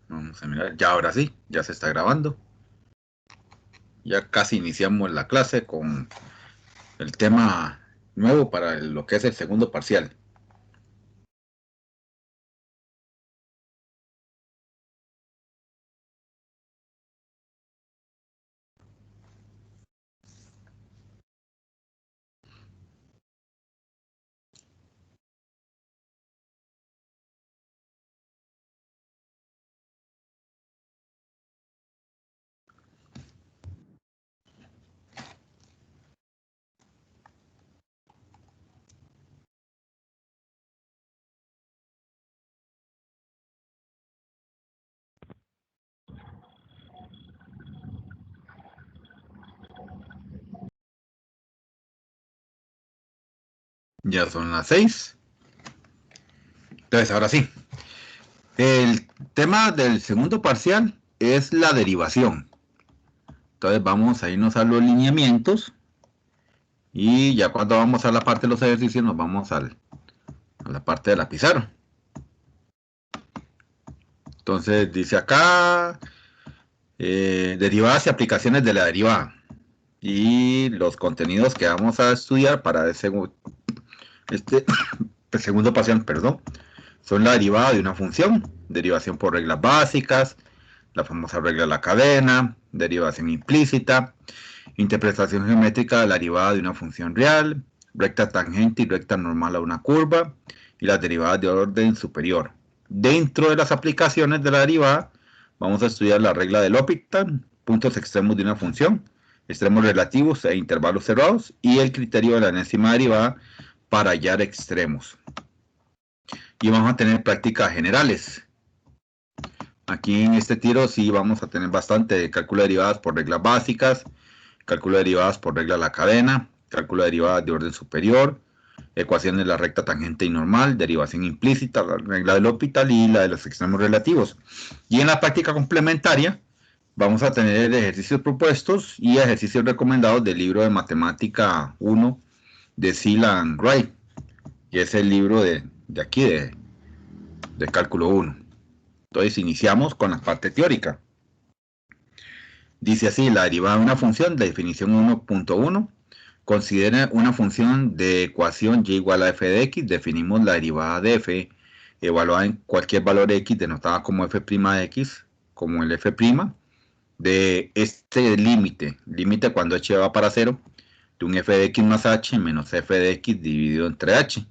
Vamos a mirar, ya ahora sí, ya se está grabando. Ya casi iniciamos la clase con el tema nuevo para lo que es el segundo parcial. Ya son las 6. Entonces, ahora sí. El tema del segundo parcial es la derivación. Entonces, vamos a irnos a los lineamientos. Y ya cuando vamos a la parte de los ejercicios, nos vamos a la parte de la pizarra. Entonces, dice acá, derivadas y aplicaciones de la derivada. Y los contenidos que vamos a estudiar para este segundo parcial, perdón, son la derivada de una función, derivación por reglas básicas, la famosa regla de la cadena, derivación implícita, interpretación geométrica de la derivada de una función real, recta tangente y recta normal a una curva, y las derivadas de orden superior. Dentro de las aplicaciones de la derivada, vamos a estudiar la regla de L'Hopital, puntos extremos de una función, extremos relativos e intervalos cerrados, y el criterio de la enésima derivada para hallar extremos. Y vamos a tener prácticas generales. Aquí en este tiro sí vamos a tener bastante cálculo de derivadas por reglas básicas, cálculo de derivadas por regla de la cadena, cálculo de derivadas de orden superior, ecuaciones de la recta tangente y normal, derivación implícita, la regla del L'Hopital y la de los extremos relativos. Y en la práctica complementaria vamos a tener ejercicios propuestos y ejercicios recomendados del libro de Matemática 1 de Sealand Wright, que es el libro de aquí de cálculo 1. Entonces iniciamos con la parte teórica. Dice así, la derivada de una función, de definición 1.1, considera una función de ecuación y igual a f de x, definimos la derivada de f, evaluada en cualquier valor x, denotada como f' de x, como el f', de este límite cuando h va para 0, de un f de x más h menos f de x dividido entre h.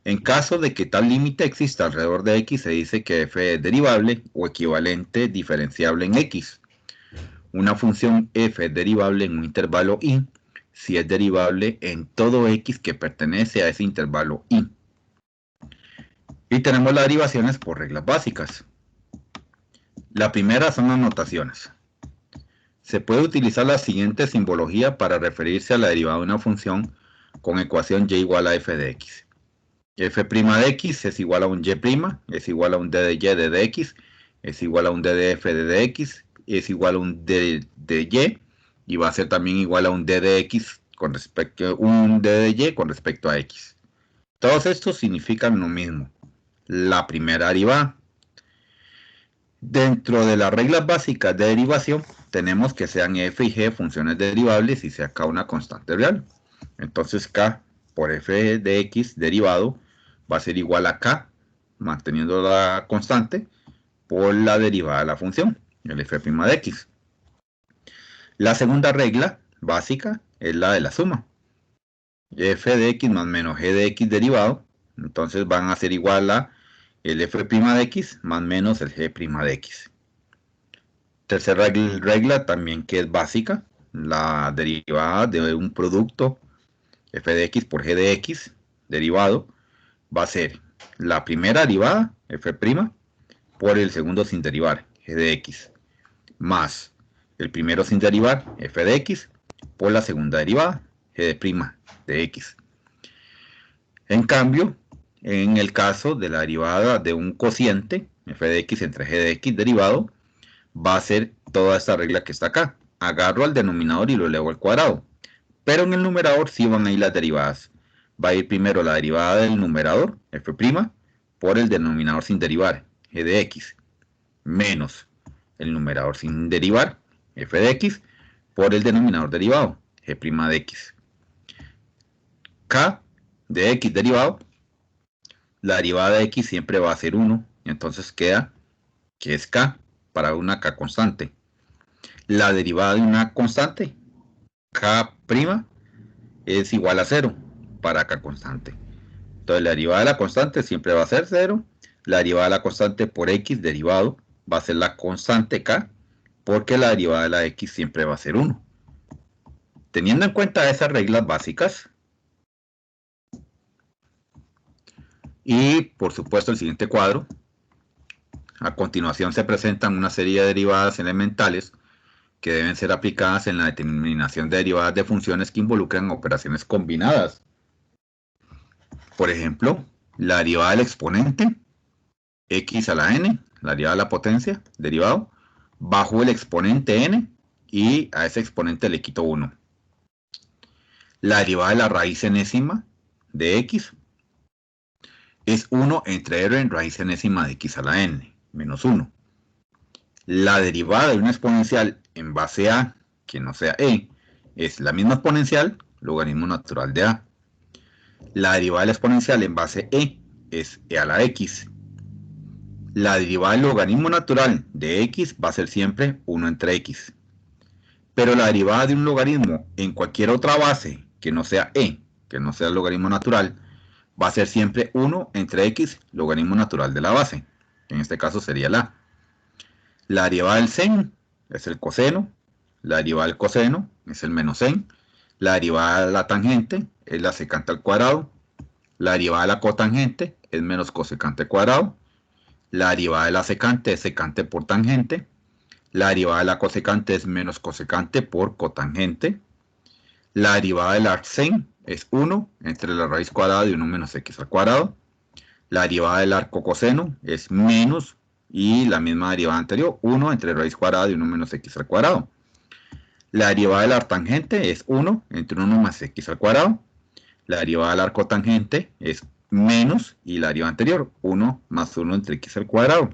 En caso de que tal límite exista alrededor de x, se dice que f es derivable o equivalente diferenciable en x. Una función f es derivable en un intervalo i si es derivable en todo x que pertenece a ese intervalo i. Y tenemos las derivaciones por reglas básicas. La primera son las notaciones. Se puede utilizar la siguiente simbología para referirse a la derivada de una función con ecuación y igual a f de x. F' de x es igual a un y', es igual a un d de y de dx, es igual a un d de f de dx, es igual a un d de y va a ser también igual a un d de x con respecto a un d de y con respecto a x. Todos estos significan lo mismo. La primera derivada. Dentro de las reglas básicas de derivación, tenemos que sean f y g funciones derivables y sea k una constante real. Entonces k por f de x derivado va a ser igual a k, manteniendo la constante, por la derivada de la función, el f' de x. La segunda regla básica es la de la suma. F de x más menos g de x derivado, entonces van a ser igual a el f' de x más menos el g' de x. Tercera regla también que es básica, la derivada de un producto f de x por g de x derivado va a ser la primera derivada, f' por el segundo sin derivar, g de x, más el primero sin derivar, f de x, por la segunda derivada, g de x. En cambio, en el caso de la derivada de un cociente, f de x entre g de x derivado, va a ser toda esta regla que está acá. Agarro al denominador y lo elevo al cuadrado. Pero en el numerador sí van a ir las derivadas. Va a ir primero la derivada del numerador, f', por el denominador sin derivar, g de x. menos el numerador sin derivar, f de x, por el denominador derivado, g' de x. K de x derivado, la derivada de x siempre va a ser 1, entonces queda que es k para una k constante. La derivada de una constante, k' es igual a 0 para k constante. Entonces la derivada de la constante siempre va a ser 0. La derivada de la constante por x derivado va a ser la constante k, porque la derivada de la x siempre va a ser 1. Teniendo en cuenta esas reglas básicas, y por supuesto el siguiente cuadro, a continuación se presentan una serie de derivadas elementales que deben ser aplicadas en la determinación de derivadas de funciones que involucran operaciones combinadas. Por ejemplo, la derivada del exponente, x a la n, la derivada de la potencia, derivado, bajo el exponente n, y a ese exponente le quito 1. La derivada de la raíz enésima de x es 1 entre r en raíz enésima de x a la n, menos 1. La derivada de una exponencial en base a, que no sea e, es la misma exponencial, logaritmo natural de a. La derivada de la exponencial en base e es e a la x. La derivada del logaritmo natural de x va a ser siempre 1 entre x. Pero la derivada de un logaritmo en cualquier otra base que no sea e, que no sea el logaritmo natural, va a ser siempre 1 entre x, logaritmo natural de la base. En este caso sería la. La derivada del sen es el coseno. La derivada del coseno es el menos sen. La derivada de la tangente es la secante al cuadrado. La derivada de la cotangente es menos cosecante al cuadrado. La derivada de la secante es secante por tangente. La derivada de la cosecante es menos cosecante por cotangente. La derivada del arcsen es 1 entre la raíz cuadrada de 1 menos x al cuadrado. La derivada del arco coseno es menos, y la misma derivada anterior, 1 entre raíz cuadrada de 1 menos x al cuadrado. La derivada del arctangente es 1 entre 1 más x al cuadrado. La derivada del arco tangente es menos, y la derivada anterior, 1 más 1 entre x al cuadrado.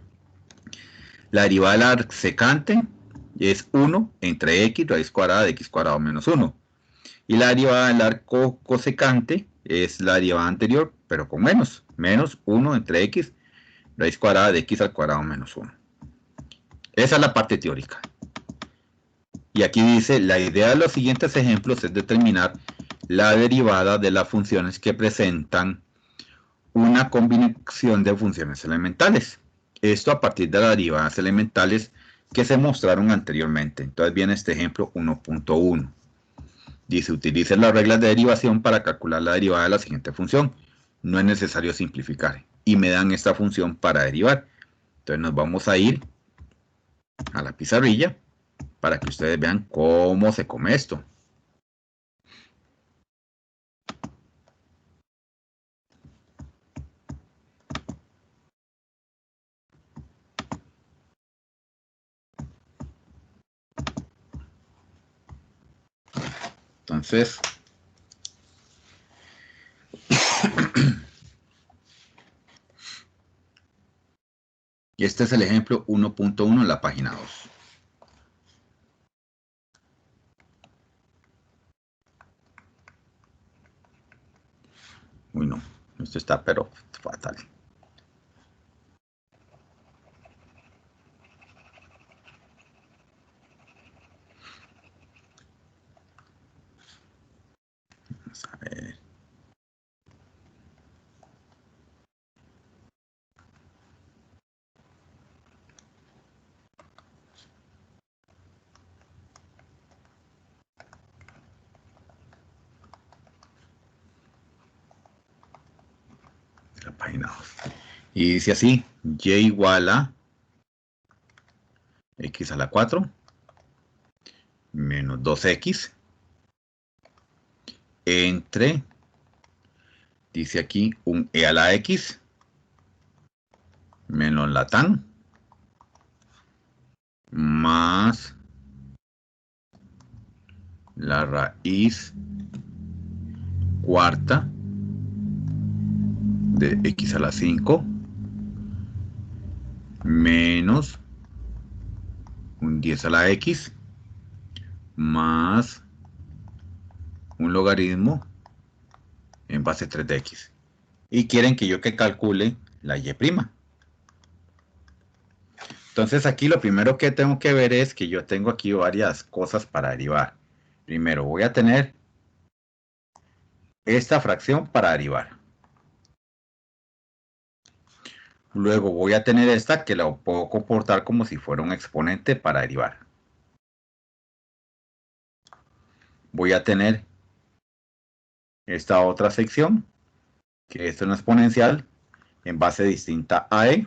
La derivada del arcsecante es 1 entre x raíz cuadrada de x cuadrado menos 1. Y la derivada del arco cosecante es la derivada anterior, pero con menos. Menos 1 entre x raíz cuadrada de x al cuadrado menos 1. Esa es la parte teórica. Y aquí dice, la idea de los siguientes ejemplos es determinar la derivada de las funciones que presentan una combinación de funciones elementales. Esto a partir de las derivadas elementales que se mostraron anteriormente. Entonces viene este ejemplo 1.1. Dice, utilice las reglas de derivación para calcular la derivada de la siguiente función. No es necesario simplificar. Y me dan esta función para derivar. Entonces nos vamos a ir a la pizarrilla para que ustedes vean cómo se come esto. Entonces, y este es el ejemplo 1.1 en la página 2. Uy, no, esto está pero fatal. Vamos a ver. La página 2. Y dice así, y igual a x a la 4 menos 2x entre, dice aquí, un e a la x menos la tan más la raíz cuarta de x a la 5 menos un 10 a la x más un logaritmo en base 3 de x. Y quieren que yo calcule la y'. Entonces aquí lo primero que tengo que ver es que yo tengo aquí varias cosas para derivar. Primero voy a tener esta fracción para derivar. Luego voy a tener esta que la puedo comportar como si fuera un exponente para derivar. Voy a tener esta otra sección, que es una exponencial en base distinta a e.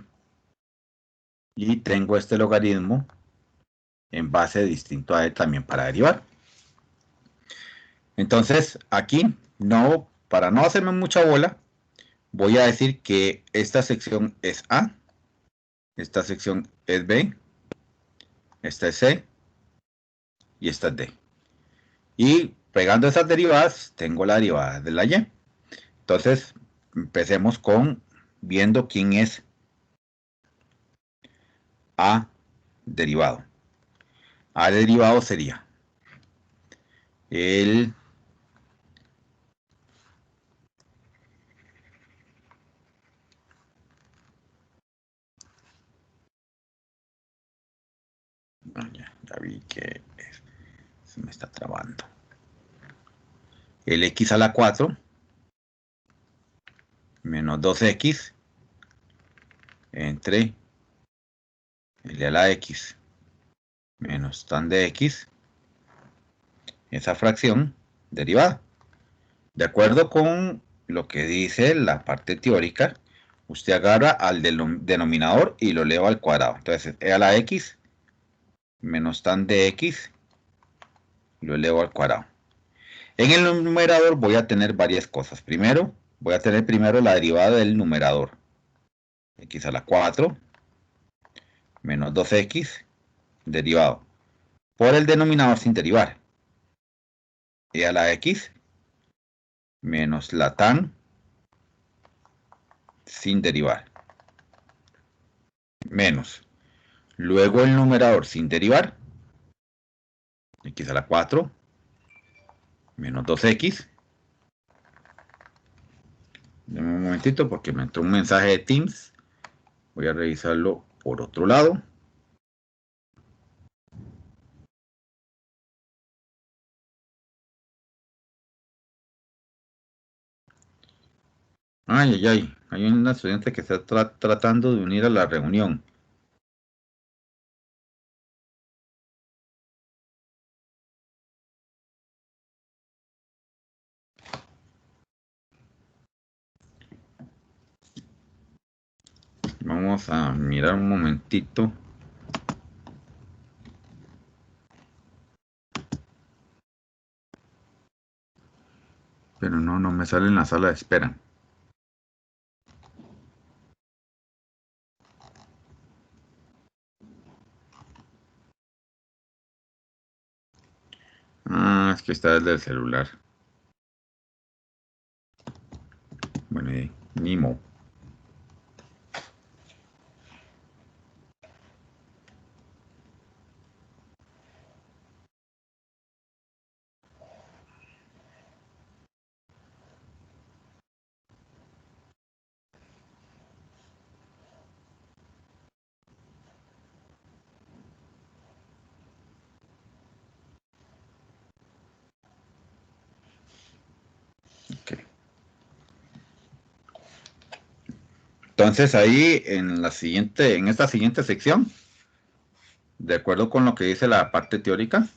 Y tengo este logaritmo en base distinto a e también para derivar. Entonces aquí, para no hacerme mucha bola, voy a decir que esta sección es A, esta sección es B, esta es C y esta es D. Y pegando esas derivadas, tengo la derivada de la y. Entonces, empecemos con viendo quién es A derivado. A derivado sería el ya vi que se me está trabando. El x a la 4 menos 2x entre el a la x menos tan de x, esa fracción derivada. De acuerdo con lo que dice la parte teórica, usted agarra al denominador y lo eleva al cuadrado. Entonces, e a la x menos tan de x lo elevo al cuadrado. En el numerador voy a tener varias cosas. Primero, voy a tener la derivada del numerador. X a la 4 menos 2x derivado por el denominador sin derivar. E a la x menos la tan sin derivar. Menos. Luego el numerador sin derivar. X a la 4 menos 2x. Deme un momentito porque me entró un mensaje de Teams. Voy a revisarlo por otro lado. Ay, ay, ay. Hay una estudiante que está tratando de unir a la reunión. Vamos a mirar un momentito. Pero no me sale en la sala de espera. Ah, es que está desde el celular. Bueno, ni modo. Okay. Entonces ahí en esta siguiente sección, de acuerdo con lo que dice la parte teórica,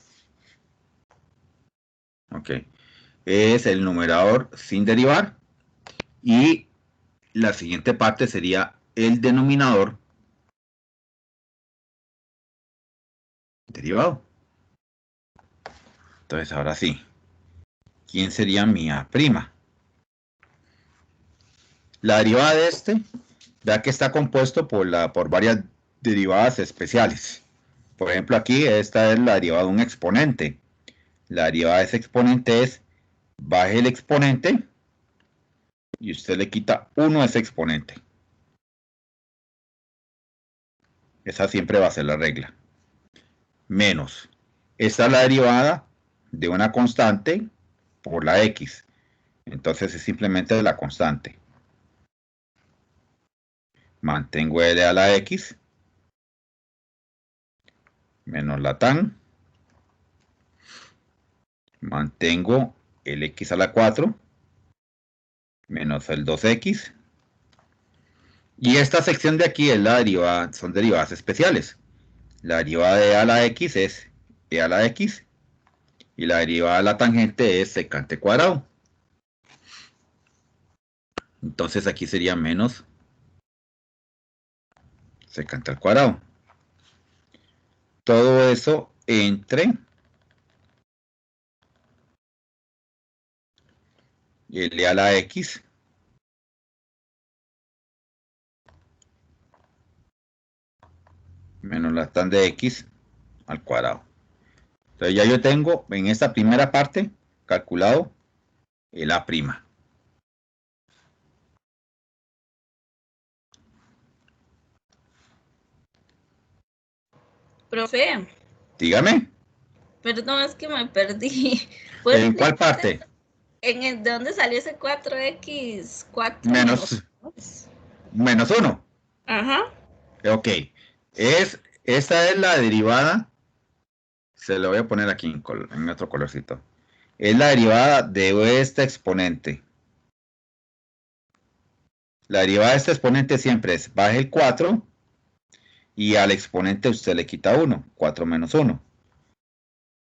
okay, es el numerador sin derivar y la siguiente parte sería el denominador derivado. Entonces ahora sí, ¿quién sería mi A'? La derivada de este, vea que está compuesto por varias derivadas especiales. Por ejemplo, aquí esta es la derivada de un exponente. La derivada de ese exponente es baje el exponente y usted le quita 1 a ese exponente. Esa siempre va a ser la regla. menos. Esta es la derivada de una constante por la x. Entonces es simplemente la constante. Mantengo L a la x menos la tan. Mantengo el x a la 4 menos el 2x. Y esta sección de aquí es la derivada, son derivadas especiales. La derivada de e a la x es e a la x. Y la derivada de la tangente es secante cuadrado. Entonces aquí sería menos secante al cuadrado. Todo eso entre L a la x menos la tan de x al cuadrado. Entonces ya yo tengo en esta primera parte calculado el A'. Profe, Dígame, perdón, es que me perdí. ¿Puede ¿en cuál explicar parte? de dónde salió ese 4x? 4 menos Menos, 2. menos 1. Ajá. Ok, esta es la derivada, se lo voy a poner aquí en otro colorcito. Es la derivada de este exponente. La derivada de este exponente siempre es baje el 4 y al exponente usted le quita 1, 4 menos 1.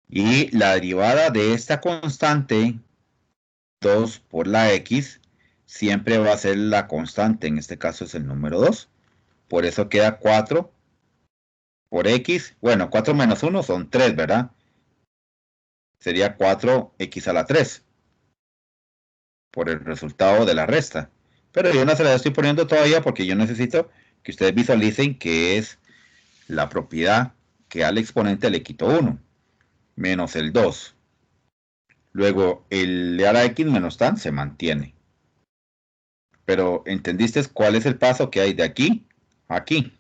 Y la derivada de esta constante, 2 por la x, siempre va a ser la constante, en este caso es el número 2. Por eso queda 4 por x, bueno, 4 menos 1 son 3, ¿verdad? Sería 4x a la 3, por el resultado de la resta. Pero yo no se la estoy poniendo todavía porque yo necesito que ustedes visualicen que es la propiedad que al exponente le quito 1, menos el 2. Luego el de a la x menos tan se mantiene. Pero ¿entendiste cuál es el paso que hay de aquí a aquí?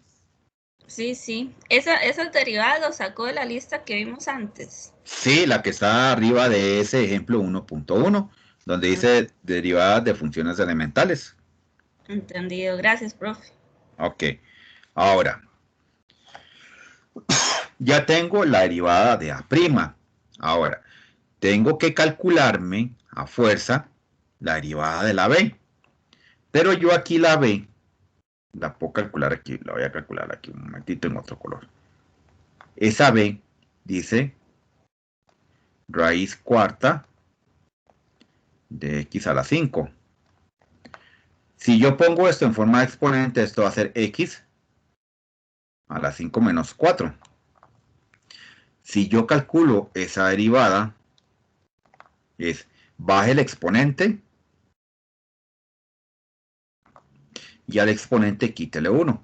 Sí, sí. Esas derivadas lo sacó de la lista que vimos antes. Sí, la que está arriba de ese ejemplo 1.1, donde dice derivadas de funciones elementales. Entendido. Gracias, profe. Ok, ahora, ya tengo la derivada de A'. Ahora, tengo que calcularme a fuerza la derivada de la B. Pero yo aquí la B, la puedo calcular aquí, la voy a calcular aquí un momentito en otro color. Esa B dice raíz cuarta de x a la 5. Si yo pongo esto en forma de exponente, esto va a ser x a la 5 menos 4. Si yo calculo esa derivada, es baje el exponente y al exponente quítele 1.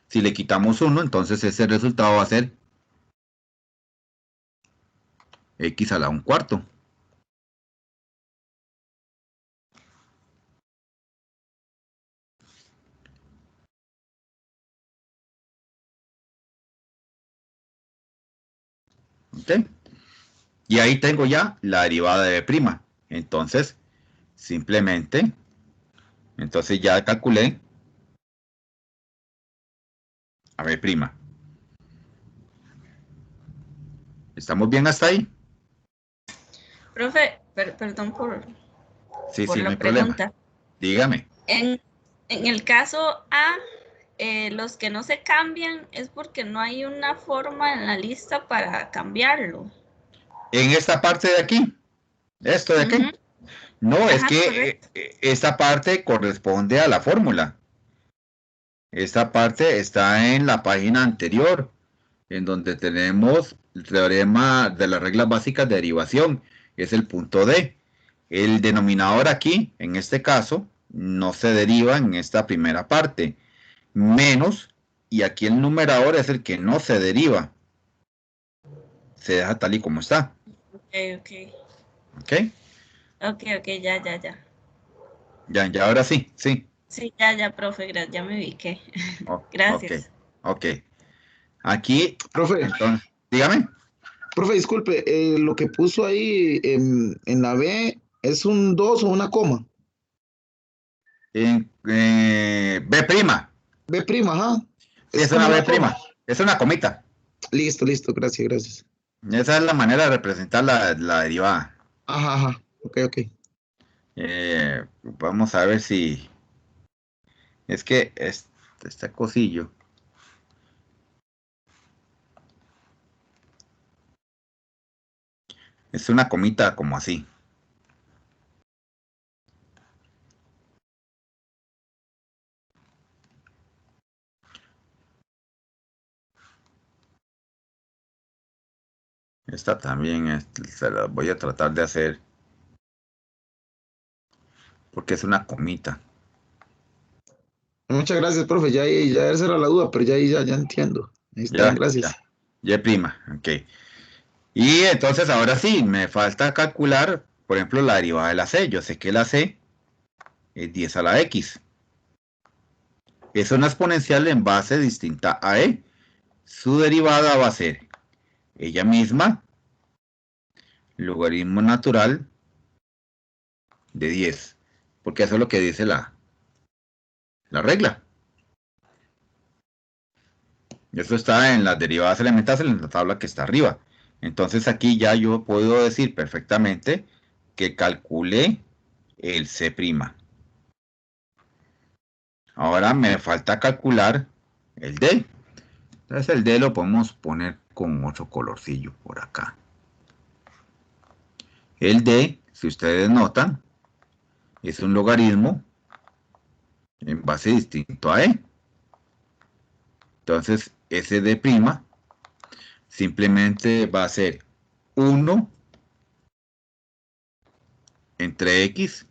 Si le quitamos 1, entonces ese resultado va a ser x a la 1 cuarto. ¿Ok? Y ahí tengo ya la derivada de B'. Entonces, simplemente, entonces ya calculé a B'. ¿Estamos bien hasta ahí? Profe, perdón Sí, por sí, no hay la problema. pregunta. Dígame. En el caso A, los que no se cambian es porque no hay una forma en la lista para cambiarlo. En esta parte de aquí, esto de aquí. Ujú. No, es Ajá, que correcto. esta parte corresponde a la fórmula. Esta parte está en la página anterior, en donde tenemos el teorema de las reglas básicas de derivación. Es el punto D. El denominador aquí, en este caso, no se deriva en esta primera parte. Menos, y aquí el numerador es el que no se deriva. Se deja tal y como está. Ok, ok. ¿Ok? Ok, ok, ya. Ya ahora sí, sí. Sí, ya, profe, ya me ubiqué. Ok, Gracias. ok. Aquí, Profe, entonces, dígame. profe, disculpe, lo que puso ahí en la B es un 2 o una coma. B prima. B prima, ajá. Sí, Es es como una B una coma. prima. Es una comita. Listo, gracias, gracias. Esa es la manera de representar la derivada. Ajá, ajá, ok. Vamos a ver si... Es que este cosillo. Es una comita como así. Esta también se la voy a tratar de hacer porque es una comita. Muchas gracias, profe, ya esa era la duda, pero ya entiendo. Ahí está, Ya, gracias. Y prima, ok. Y entonces ahora sí, me falta calcular, por ejemplo, la derivada de la C. Yo sé que la C es 10 a la X. Es una exponencial en base distinta a E. Su derivada va a ser ella misma, logaritmo natural de 10. Porque eso es lo que dice la regla. Eso está en las derivadas elementales en la tabla que está arriba. Entonces aquí ya yo puedo decir perfectamente que calcule el C'. Ahora me falta calcular el D. Entonces el D lo podemos poner con otro colorcillo por acá. El D, si ustedes notan, es un logaritmo en base distinto a E. Entonces ese D' simplemente va a ser 1 entre X,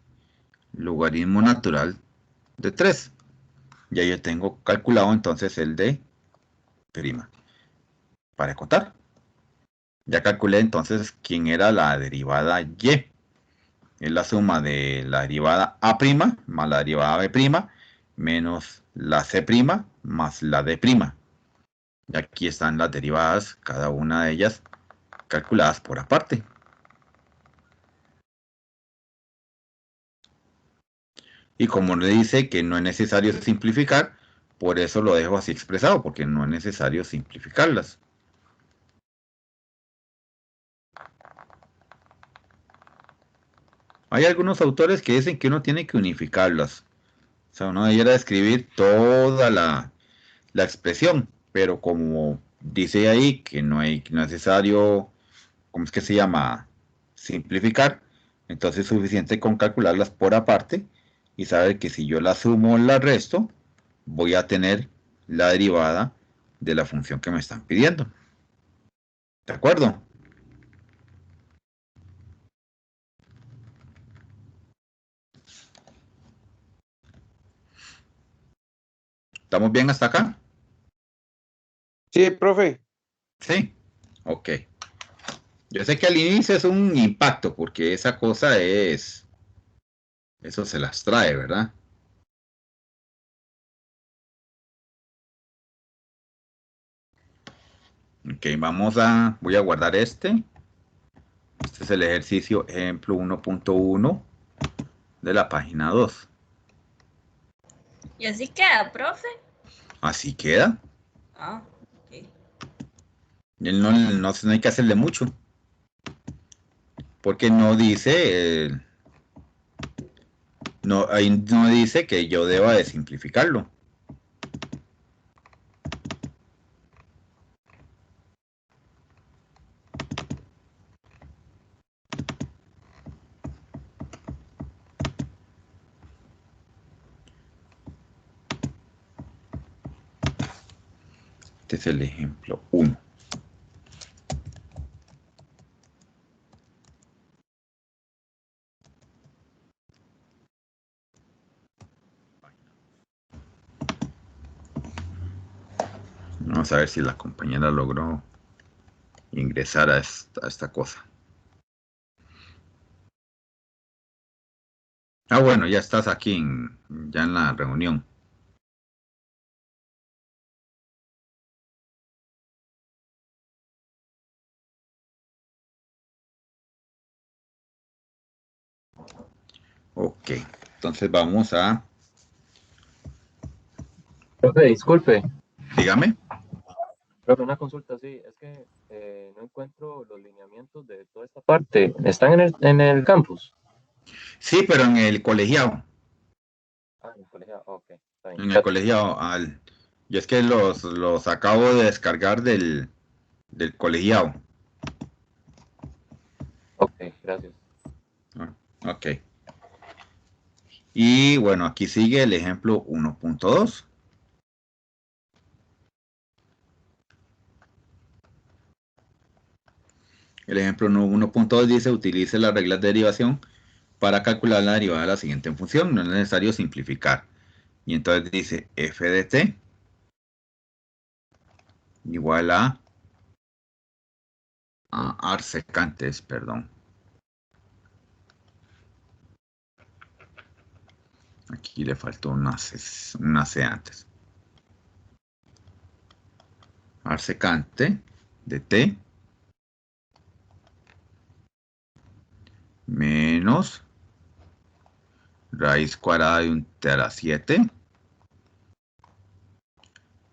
logaritmo natural de 3. Ya yo tengo calculado entonces el D' para contar. Ya calculé entonces quién era la derivada Y. Es la suma de la derivada A' más la derivada B' menos la C' más la D'. Y aquí están las derivadas, cada una de ellas calculadas por aparte. Y como le dice que no es necesario simplificar, por eso lo dejo así expresado, porque no es necesario simplificarlas. Hay algunos autores que dicen que uno tiene que unificarlas. O sea, uno debiera escribir toda la expresión, pero como dice ahí que no es necesario, ¿cómo es que se llama? Simplificar, entonces es suficiente con calcularlas por aparte y saber que si yo la sumo o la resto, voy a tener la derivada de la función que me están pidiendo. ¿De acuerdo? ¿Estamos bien hasta acá? Sí, profe. Sí. Ok. Yo sé que al inicio es un impacto porque esa cosa es... Eso se las trae, ¿verdad? Ok, voy a guardar este. Este es el ejercicio ejemplo 1.1 de la página 2. Y así queda, profe. Así queda. Ah, ok. No hay que hacerle mucho. Porque no dice, ahí no dice que yo deba de simplificarlo. Este es el ejemplo 1. Vamos a ver si la compañera logró ingresar a esta cosa. Ah, bueno, ya estás aquí, ya en la reunión. Ok, entonces vamos a... Profe, disculpe, Dígame. profe, una consulta, sí, es que no encuentro los lineamientos de toda esta parte. ¿Están en el campus? Sí, pero en el colegiado. Ah, en el colegio, ok, está bien. En el colegiado. Y es que los acabo de descargar del colegiado. Ok, gracias. Ah, ok. Y bueno, aquí sigue el ejemplo 1.2. El ejemplo 1.2 dice, utilice las reglas de derivación para calcular la derivada de la siguiente función. No es necesario simplificar. Y entonces dice f de t igual a arsecantes, perdón. Aquí le faltó una C antes. Arsecante de t menos raíz cuadrada de un t a la 7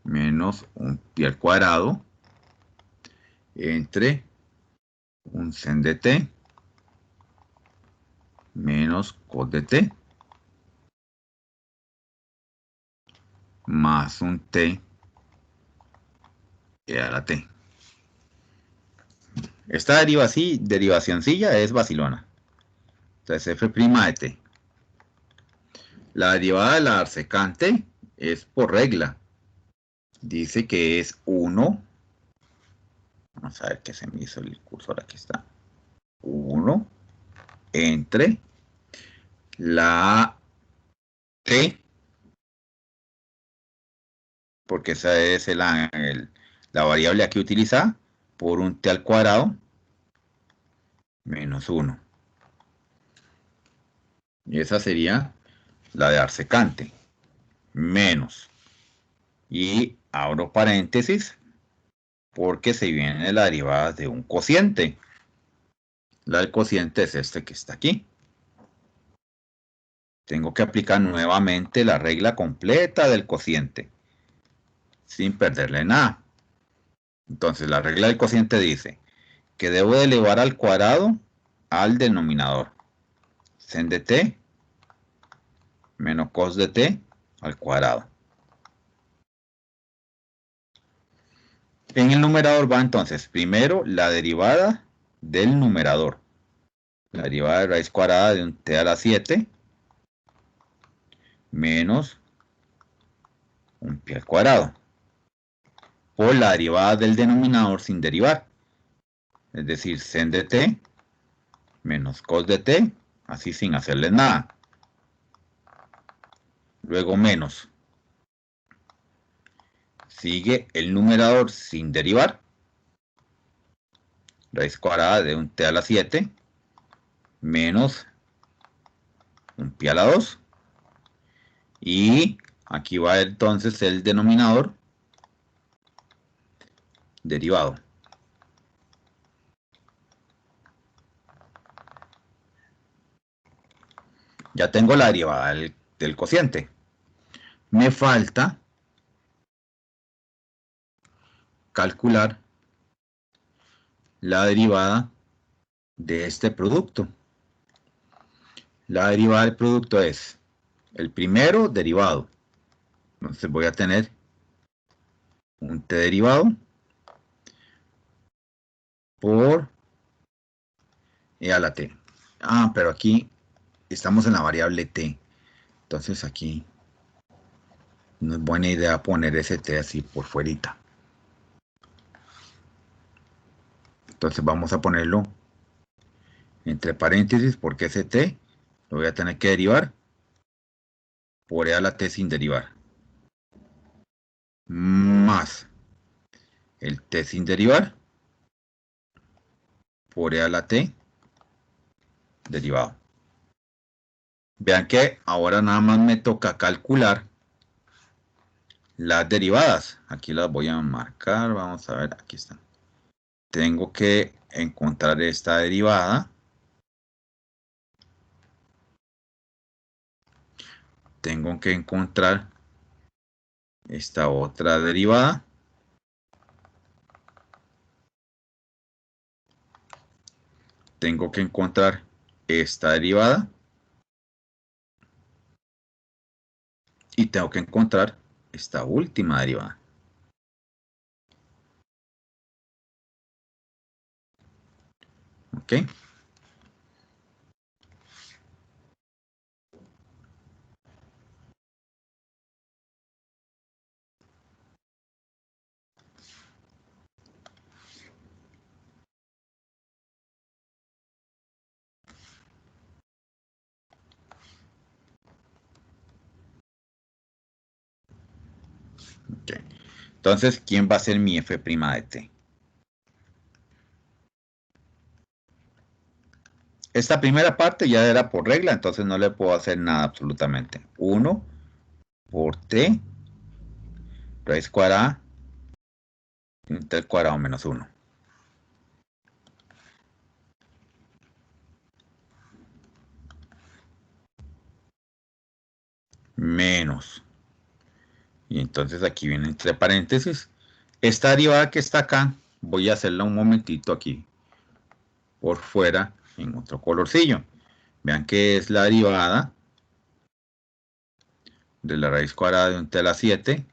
menos un pi al cuadrado entre un sen de t menos cos de t más un t e a la t. Esta derivacioncilla es vacilona. Entonces f' de t. La derivada de la arsecante es por regla. Dice que es 1. Vamos a ver qué se me hizo el cursor. Aquí está. 1 entre la t, porque esa es la variable aquí utilizada, por un t al cuadrado menos 1. Y esa sería la de arsecante. Menos. Y abro paréntesis porque se viene la derivada de un cociente. La del cociente es este que está aquí. Tengo que aplicar nuevamente la regla completa del cociente, sin perderle nada. Entonces, la regla del cociente dice que debo de elevar al cuadrado al denominador. Sen de t menos cos de t al cuadrado. En el numerador va entonces primero la derivada del numerador. La derivada de raíz cuadrada de un t a la 7 menos un pi al cuadrado. Por la derivada del denominador sin derivar. Es decir, sen de t menos cos de t, así sin hacerle nada. Luego menos. Sigue el numerador sin derivar. Raíz cuadrada de un t a la 7 menos un pi a la 2. Y aquí va entonces el denominador derivado. Ya tengo la derivada del cociente. Me falta calcular la derivada de este producto. La derivada del producto es el primero derivado. Entonces voy a tener un t derivado por e a la t. Pero aquí estamos en la variable t. Entonces aquí no es buena idea poner ese t así por fuerita. Entonces vamos a ponerlo entre paréntesis porque ese t lo voy a tener que derivar por e a la t sin derivar. Más el t sin derivar por e a la t derivado. Vean que ahora nada más me toca calcular las derivadas. Aquí las voy a marcar. Vamos a ver, aquí están. Tengo que encontrar esta derivada. Tengo que encontrar esta otra derivada. Tengo que encontrar esta derivada. Y tengo que encontrar esta última derivada. ¿Ok? Ok. Entonces, ¿quién va a ser mi f' de t? Esta primera parte ya era por regla, entonces no le puedo hacer nada absolutamente. 1 por t raíz cuadrada de t al cuadrado menos 1. Menos. Y entonces aquí viene entre paréntesis. Esta derivada que está acá, voy a hacerla un momentito aquí por fuera en otro colorcillo. Vean que es la derivada de la raíz cuadrada de un t a la 7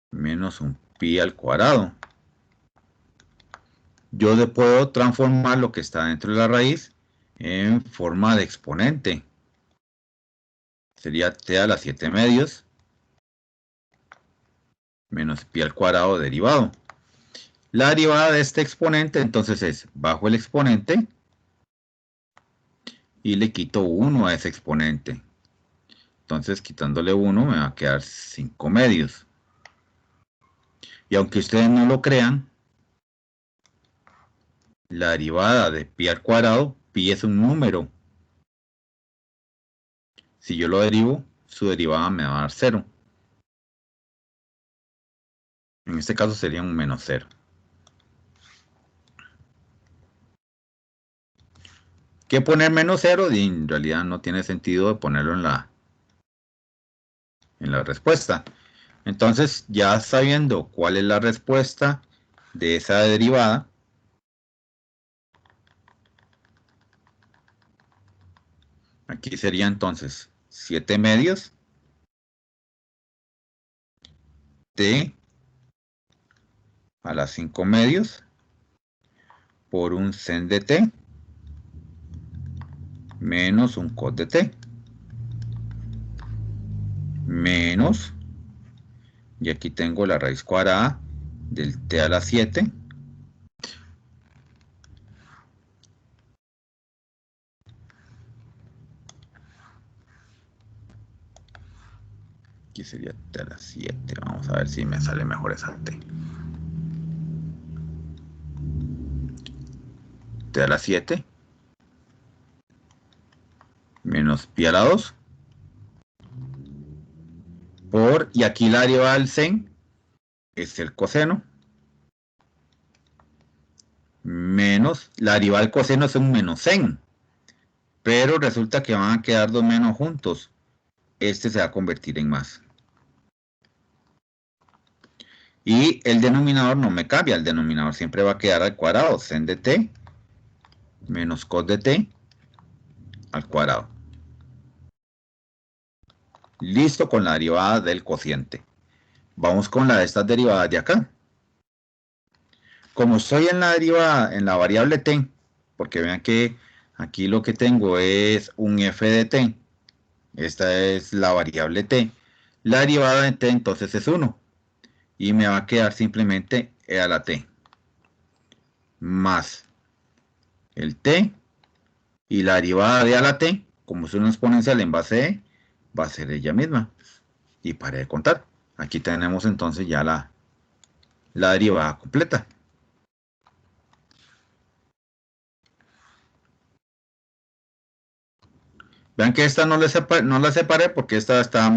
menos un pi al cuadrado. Yo le puedo transformar lo que está dentro de la raíz en forma de exponente. Sería t a la 7 medios menos pi al cuadrado derivado. La derivada de este exponente entonces es bajo el exponente y le quito 1 a ese exponente. Entonces quitándole 1 me va a quedar 5 medios. Y aunque ustedes no lo crean, la derivada de pi al cuadrado, pi es un número. Si yo lo derivo, su derivada me va a dar 0. En este caso sería un menos 0. ¿Qué poner menos 0? Y en realidad no tiene sentido de ponerlo en la respuesta. Entonces, ya sabiendo cuál es la respuesta de esa derivada, aquí sería entonces 7 medios t a la 5 medios por un sen de t menos un cos de t menos, y aquí tengo la raíz cuadrada del t a la 7 aquí sería t a la 7, vamos a ver si me sale mejor esa t a la 7 menos pi a la 2 por, y aquí la derivada del sen es el coseno, menos, la derivada del coseno es un menos sen, pero resulta que van a quedar dos menos juntos, este se va a convertir en más. Y el denominador no me cambia, el denominador siempre va a quedar al cuadrado, sen de t menos cos de t al cuadrado. Listo con la derivada del cociente. Vamos con la de estas derivadas de acá. Como estoy en la derivada, en la variable t, porque vean que aquí lo que tengo es un f de t, esta es la variable t, la derivada de t entonces es 1, y me va a quedar simplemente e a la t, más el t, y la derivada de a la t, como es una exponencial en base e, va a ser ella misma, y paré de contar. Aquí tenemos entonces ya la derivada completa. Vean que esta no la separé porque esta está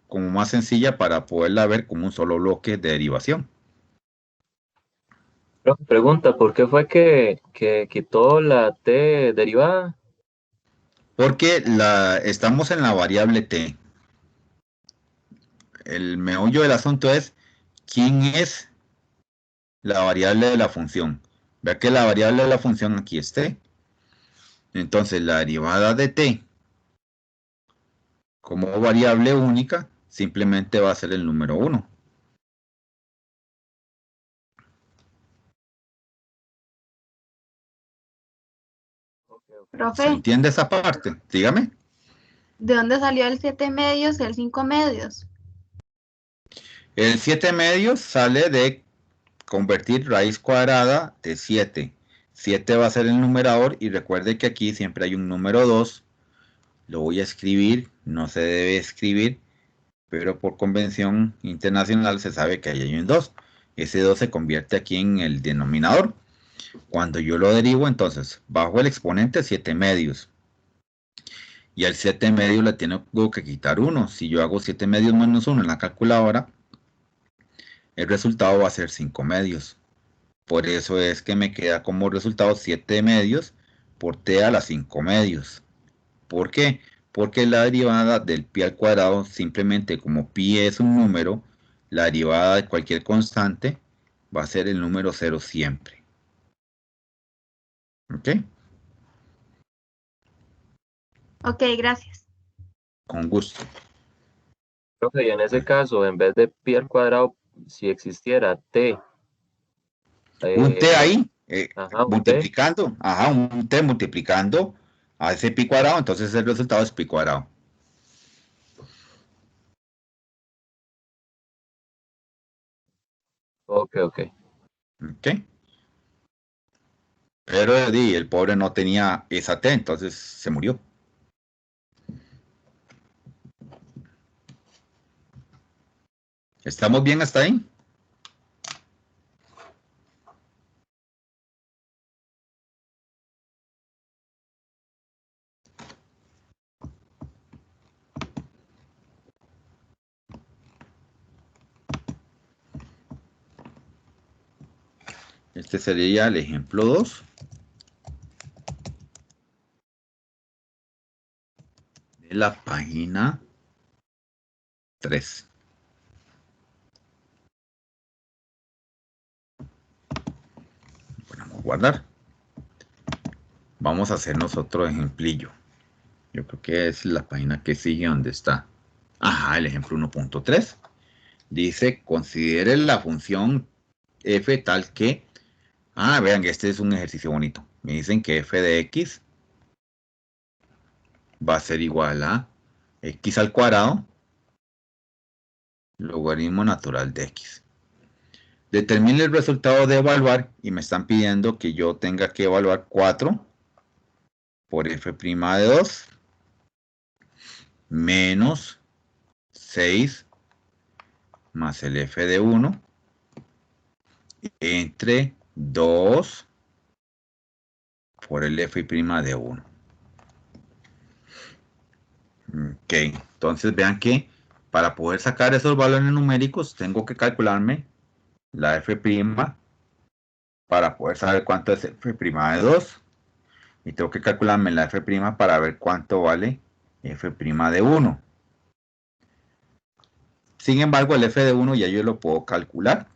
como más sencilla para poderla ver como un solo bloque de derivación. Pregunta, ¿por qué fue que quitó la t derivada? Porque estamos en la variable t. El meollo del asunto es quién es la variable de la función. Vea que la variable de la función aquí es t. Entonces la derivada de t como variable única simplemente va a ser el número 1. ¿Se Profe, entiende esa parte? Dígame. ¿de dónde salió el 7 medios y el 5 medios? El 7 medios sale de convertir raíz cuadrada de 7. 7 va a ser el numerador y recuerde que aquí siempre hay un número 2. Lo voy a escribir, no se debe escribir, pero por convención internacional se sabe que ahí hay un 2. Ese 2 se convierte aquí en el denominador. Cuando yo lo derivo, entonces, bajo el exponente 7 medios. Y al 7 medios le tengo que quitar 1. Si yo hago 7 medios menos 1 en la calculadora, el resultado va a ser 5 medios. Por eso es que me queda como resultado 7 medios por t a la 5 medios. ¿Por qué? Porque la derivada del pi al cuadrado, simplemente como pi es un número, la derivada de cualquier constante va a ser el número 0 siempre. ¿Ok? Ok, gracias. Con gusto. Profe, y en ese caso, en vez de pi al cuadrado, si existiera t, Un t ahí, ajá, un t, multiplicando, ajá, un t multiplicando a ese pi cuadrado, entonces el resultado es pi cuadrado. ok. ¿Ok? Pero el pobre no tenía esa t, entonces se murió. ¿Estamos bien hasta ahí? Este sería el ejemplo 2 de la página 3. Vamos a guardar. Vamos a hacernos otro ejemplillo. Yo creo que es la página que sigue donde está. Ajá, el ejemplo 1.3. Dice, considere la función f tal que... Ah, vean, este es un ejercicio bonito. Me dicen que f de x va a ser igual a x al cuadrado logaritmo natural de x. Determine el resultado de evaluar y me están pidiendo que yo tenga que evaluar 4 por f' de 2 menos 6 más el f de 1 entre 2 por el f' de 1. Ok, entonces vean que para poder sacar esos valores numéricos tengo que calcularme la f' para poder saber cuánto es f' de 2 y tengo que calcularme la f' para ver cuánto vale f' de 1. Sin embargo, el f de 1 ya yo lo puedo calcular.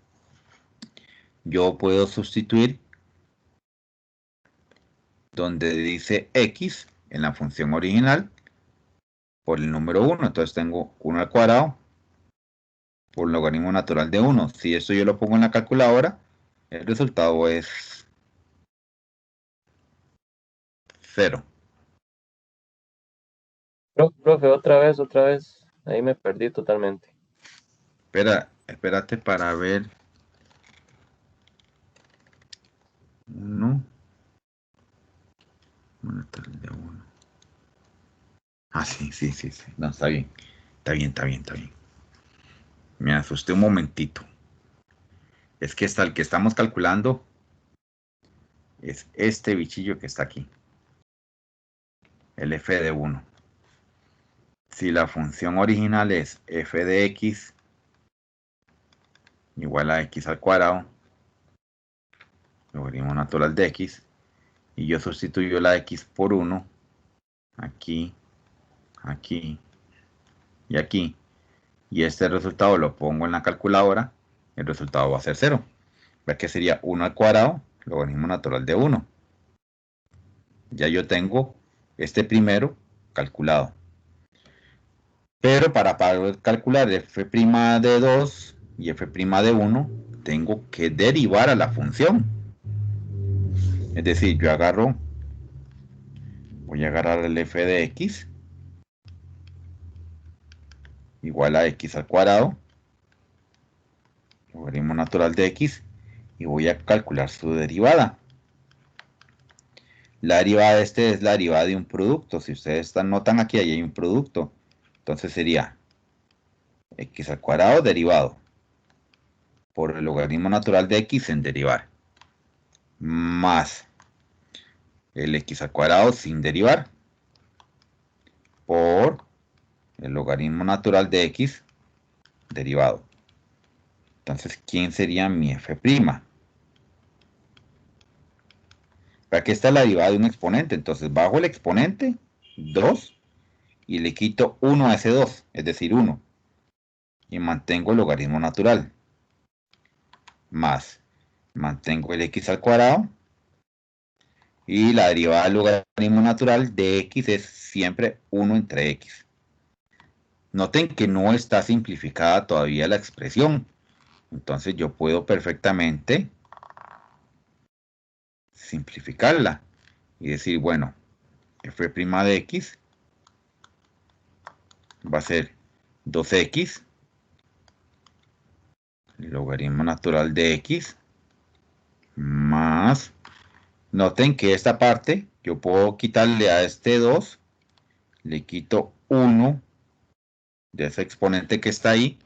Yo puedo sustituir donde dice x en la función original por el número 1. Entonces tengo 1 al cuadrado por logaritmo natural de 1. Si esto yo lo pongo en la calculadora, el resultado es 0. Profe, otra vez, ahí me perdí totalmente. Espérate para ver. 1 natural de 1. Ah, sí. No, está bien. Está bien. Me asusté un momentito. Es que el que estamos calculando es este bichillo que está aquí. el f de 1. Si la función original es f de x igual a x al cuadrado, logaritmo natural de x, y yo sustituyo la x por 1, aquí, aquí y aquí, y este resultado lo pongo en la calculadora, el resultado va a ser 0. ¿Ve que sería 1 al cuadrado, logaritmo natural de 1? Ya yo tengo este primero calculado. Pero para poder calcular f' de 2 y f' de 1, tengo que derivar a la función. Es decir, yo voy a agarrar el f de x igual a x al cuadrado, logaritmo natural de x, y voy a calcular su derivada. La derivada de este es la derivada de un producto. Si ustedes notan aquí, ahí hay un producto. Entonces sería x al cuadrado derivado por el logaritmo natural de x en derivar, más el x al cuadrado sin derivar, por el logaritmo natural de x derivado. Entonces, ¿quién sería mi f'? Aquí está la derivada de un exponente. Entonces, bajo el exponente, 2, y le quito 1 a ese 2, es decir, 1. Y mantengo el logaritmo natural. Más, mantengo el x al cuadrado. Y la derivada del logaritmo natural de x es siempre 1 entre x. Noten que no está simplificada todavía la expresión. Entonces yo puedo perfectamente simplificarla y decir, bueno, f' de x va a ser 2x, el logaritmo natural de x, más, noten que esta parte, yo puedo quitarle a este 2, le quito 1 de ese exponente que está ahí,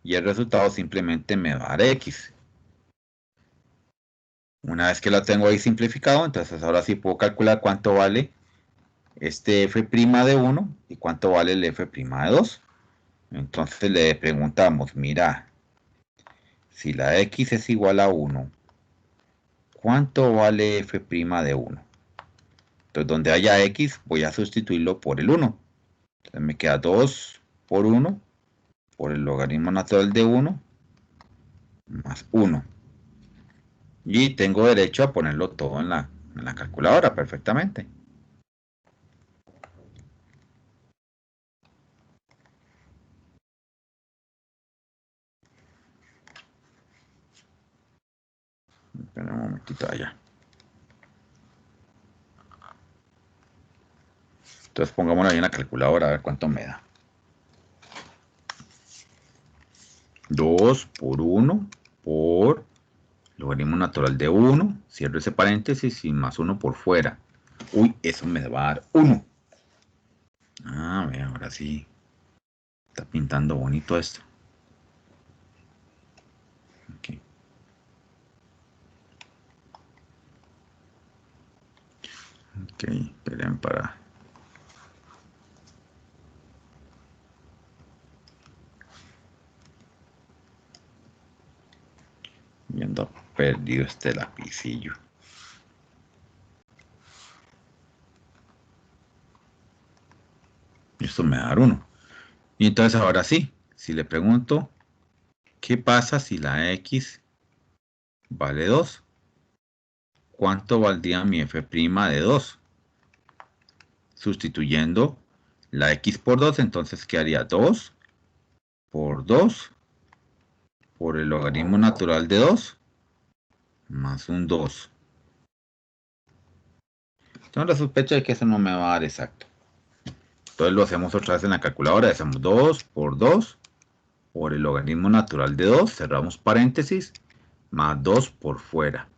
y el resultado simplemente me va a dar x. Una vez que lo tengo ahí simplificado, entonces ahora sí puedo calcular cuánto vale este f' de 1 y cuánto vale el f' de 2. Entonces le preguntamos, mira, si la x es igual a 1, ¿cuánto vale f' de 1? Entonces donde haya x voy a sustituirlo por el 1. Entonces me queda 2 por 1 por el logaritmo natural de 1 más 1. Y tengo derecho a ponerlo todo en la calculadora perfectamente. Espera un momentito allá. Entonces pongámoslo ahí en la calculadora a ver cuánto me da. 2 por 1 por logaritmo natural de 1, cierro ese paréntesis y más 1 por fuera. Uy, eso me va a dar 1. Ah, ve, ahora sí. Está pintando bonito esto. Ok. Ok, esperen para... Viendo perdido este lapicillo. Esto me va a dar 1. Y entonces ahora sí, si le pregunto, ¿qué pasa si la x vale 2? ¿Cuánto valdría mi f' de 2? Sustituyendo la x por 2, entonces quedaría 2 por 2 por el logaritmo natural de 2 más un 2. Tengo la sospecha de que eso no me va a dar exacto. Entonces lo hacemos otra vez en la calculadora. Hacemos 2 por 2 por el logaritmo natural de 2. Cerramos paréntesis. Más 2 por fuera.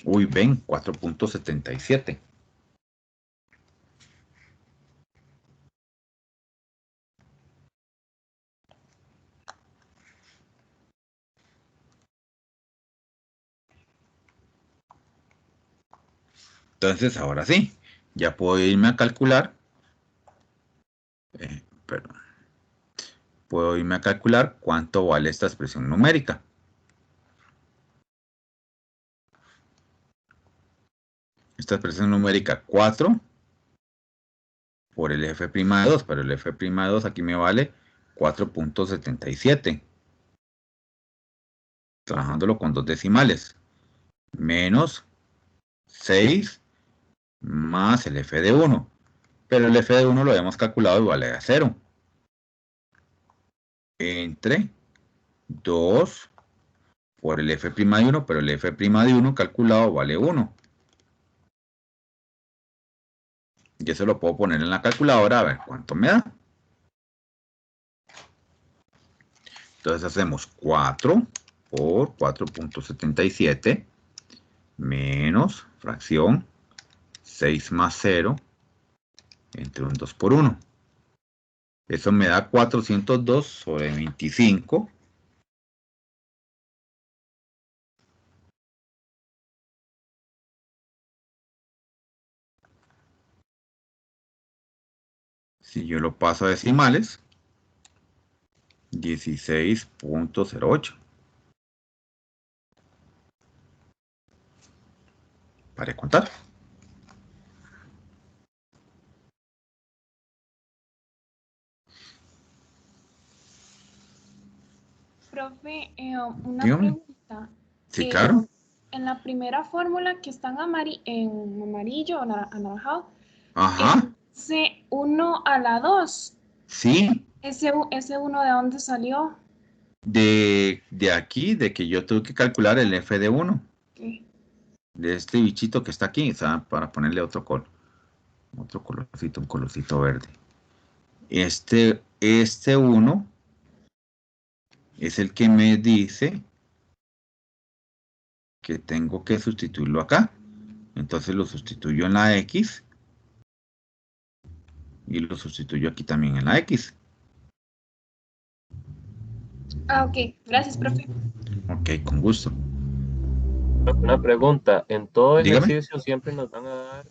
Uy, ven, 4.77. Entonces, ahora sí, Ya puedo irme a calcular. Perdón. Puedo irme a calcular cuánto vale esta expresión numérica. Esta expresión numérica 4 por el f' de 2, pero el f' de 2 aquí me vale 4.77. Trabajándolo con dos decimales. Menos 6 más el f de 1. Pero el f de 1 lo habíamos calculado y vale a 0. Entre 2 por el f' de 1, pero el f' de 1 calculado vale 1. Y eso lo puedo poner en la calculadora a ver cuánto me da. Entonces hacemos 4 por 4.77 menos fracción 6 más 0 entre un 2 por 1. Eso me da 402 sobre 25. Si yo lo paso a decimales, 16.08. Para contar. Profe, una Dígame. pregunta. Sí, claro. En la primera fórmula que está en amarillo o anaranjado, Ajá. ese 1 a la 2, Sí. ese 1 ¿de dónde salió? De aquí, de que yo tuve que calcular el f de 1. ¿Qué? De este bichito que está aquí, o sea, para ponerle otro colorcito, un colorcito verde. Este 1 es el que me dice que tengo que sustituirlo acá. Entonces lo sustituyo en la X y lo sustituyo aquí también en la X. Ah, ok. Gracias, profe. Ok, con gusto. Una pregunta, en todo Dígame. ejercicio siempre nos van a dar,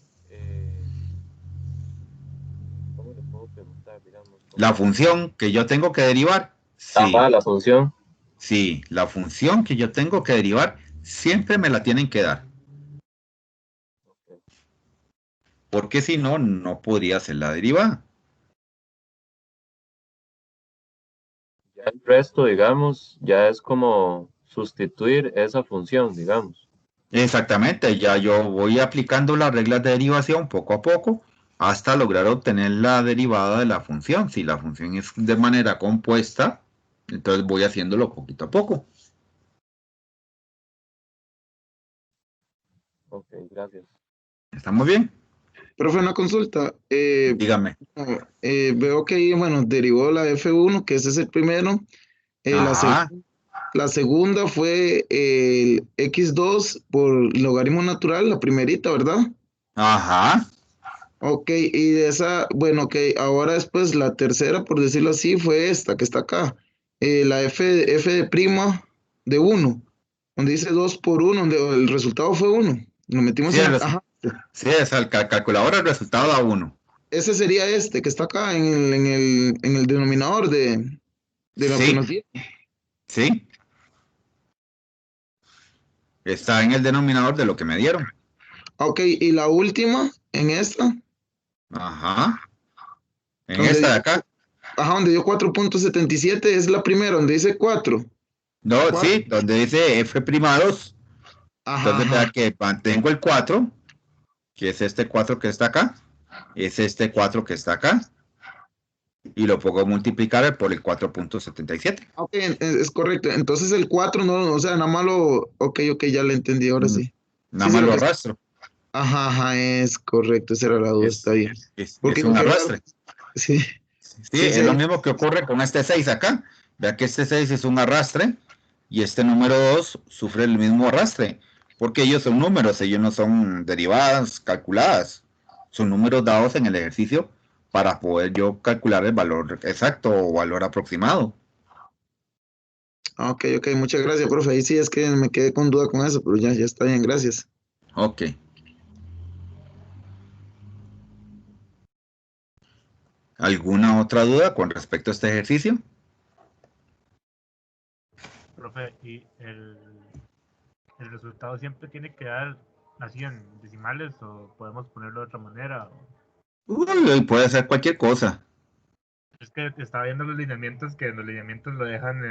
¿cómo le puedo preguntar, digamos? La función que yo tengo que derivar, sí. Ajá, la función. Sí, la función que yo tengo que derivar siempre me la tienen que dar. Porque si no, no podría ser la derivada. Ya el resto, digamos, ya es como sustituir esa función, digamos. Exactamente, ya yo voy aplicando las reglas de derivación poco a poco hasta lograr obtener la derivada de la función. Si la función es de manera compuesta, entonces voy haciéndolo poquito a poco. Ok, gracias. ¿Está muy bien? Profe, una consulta. Dígame. Veo que ahí, bueno, derivó la F1, que ese es el primero. Ajá, La segunda fue el X2 por logaritmo natural, la primerita, ¿verdad? ajá. Ok, y de esa, bueno, ok, ahora después la tercera, por decirlo así, fue esta que está acá. La F de prima de 1, donde dice 2 por 1, donde el resultado fue 1. Lo metimos Sí, en... Ajá, sí, es el calculador, el resultado da 1. ese sería este que está acá en el denominador de lo que Sí, nos dio. sí. Está en el denominador de lo que me dieron. Ok, y la última, en esta, Ajá. En donde esta de dio, acá. ajá, donde dio 4.77, es la primera, donde dice 4. No, 4. sí, donde dice F'2. Ajá, Entonces vea ajá. que mantengo el 4, que es este 4 que está acá, es este 4 que está acá, y lo pongo a multiplicar por el 4.77. Ok, es correcto. Entonces el 4 no, o sea, nada más lo... Ok, ok, ya le entendí, ahora sí. Nada Sí, sí, más lo lo que... arrastro. Ajá, ajá, es correcto, esa era la duda, está Es, bien. es Porque un digo que raro. arrastre. Sí, Sí, sí, es lo sí. mismo que ocurre con este 6 acá. Vea que este 6 es un arrastre y este número 2 sufre el mismo arrastre, porque ellos son números, ellos no son derivadas calculadas, son números dados en el ejercicio para poder yo calcular el valor exacto o valor aproximado. Ok, ok, muchas gracias, profe. Ahí sí es que me quedé con duda con eso, pero ya está bien, gracias. Ok. ¿Alguna otra duda con respecto a este ejercicio? Profe, ¿y el resultado siempre tiene que dar así en decimales o podemos ponerlo de otra manera? Uy, puede ser cualquier cosa. Es que estaba viendo los lineamientos, que los lineamientos lo dejan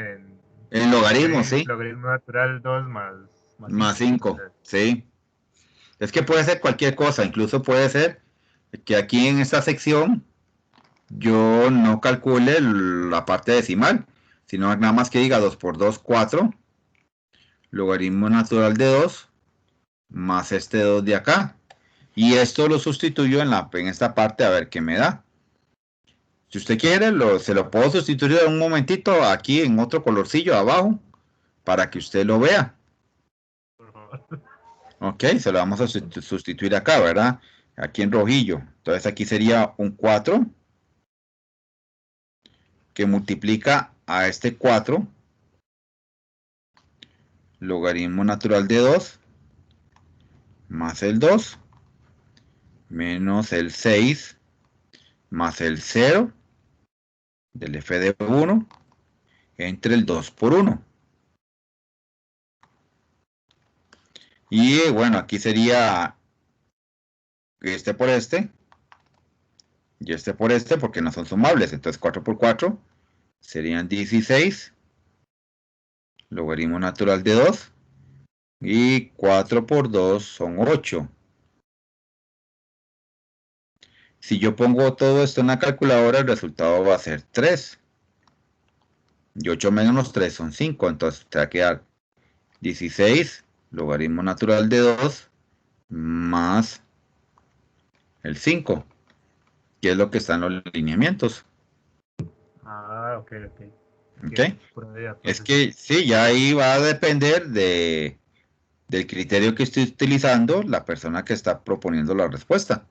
En logaritmos, sí. logaritmo natural 2 más Más 5. 5, sí. Es que puede ser cualquier cosa, incluso puede ser que aquí en esta sección yo no calcule la parte decimal, sino nada más que diga 2 por 2, 4, logaritmo natural de 2, más este 2 de acá. Y esto lo sustituyo en esta parte a ver qué me da. Si usted quiere, se lo puedo sustituir en un momentito aquí en otro colorcillo abajo para que usted lo vea. Por favor. Ok, se lo vamos a sustituir acá, ¿verdad? Aquí en rojillo. Entonces aquí sería un 4 que multiplica a este 4, logaritmo natural de 2, más el 2, menos el 6, más el 0 del f de 1, entre el 2 por 1. Y bueno, aquí sería este por este, y este por este, porque no son sumables. Entonces 4 por 4 serían 16, logaritmo natural de 2, y 4 por 2 son 8. Si yo pongo todo esto en la calculadora, el resultado va a ser 3. Y 8 menos 3 son 5, entonces te va a quedar 16, logaritmo natural de 2, más el 5, que es lo que está en los lineamientos. Ah, ok. ¿Ok? Por ahí, Es que sí, ya ahí va a depender del criterio que estoy utilizando la persona que está proponiendo la respuesta.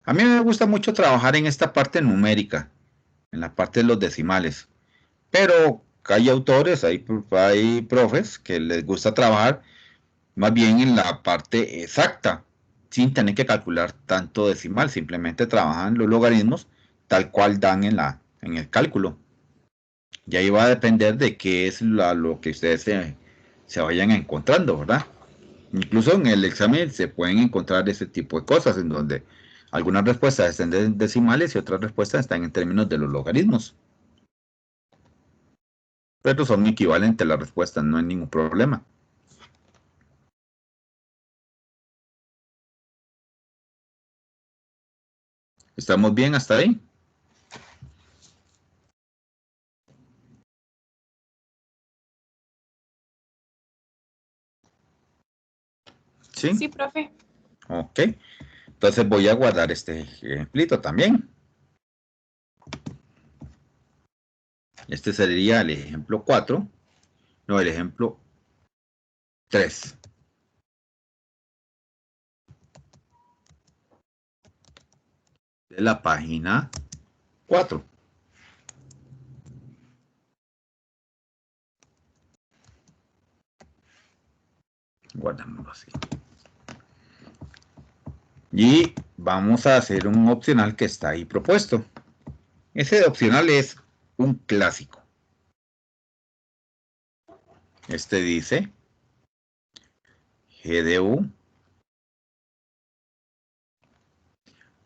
A mí me gusta mucho trabajar en esta parte numérica, en la parte de los decimales, pero hay autores, hay profes que les gusta trabajar más bien en la parte exacta, sin tener que calcular tanto decimal, simplemente trabajan los logaritmos tal cual dan en el cálculo. Y ahí va a depender de qué es lo que ustedes se vayan encontrando, ¿verdad? Incluso en el examen se pueden encontrar ese tipo de cosas en donde algunas respuestas están en decimales y otras respuestas están en términos de los logaritmos. Pero son equivalentes las respuestas, no hay ningún problema. ¿Estamos bien hasta ahí? ¿Sí? Sí, profe. Ok. Entonces voy a guardar este ejemplito también. Este sería el ejemplo 4. No, el ejemplo 3. De la página 4. Guardámoslo así. Y vamos a hacer un opcional que está ahí propuesto. Ese opcional es un clásico. Este dice G de U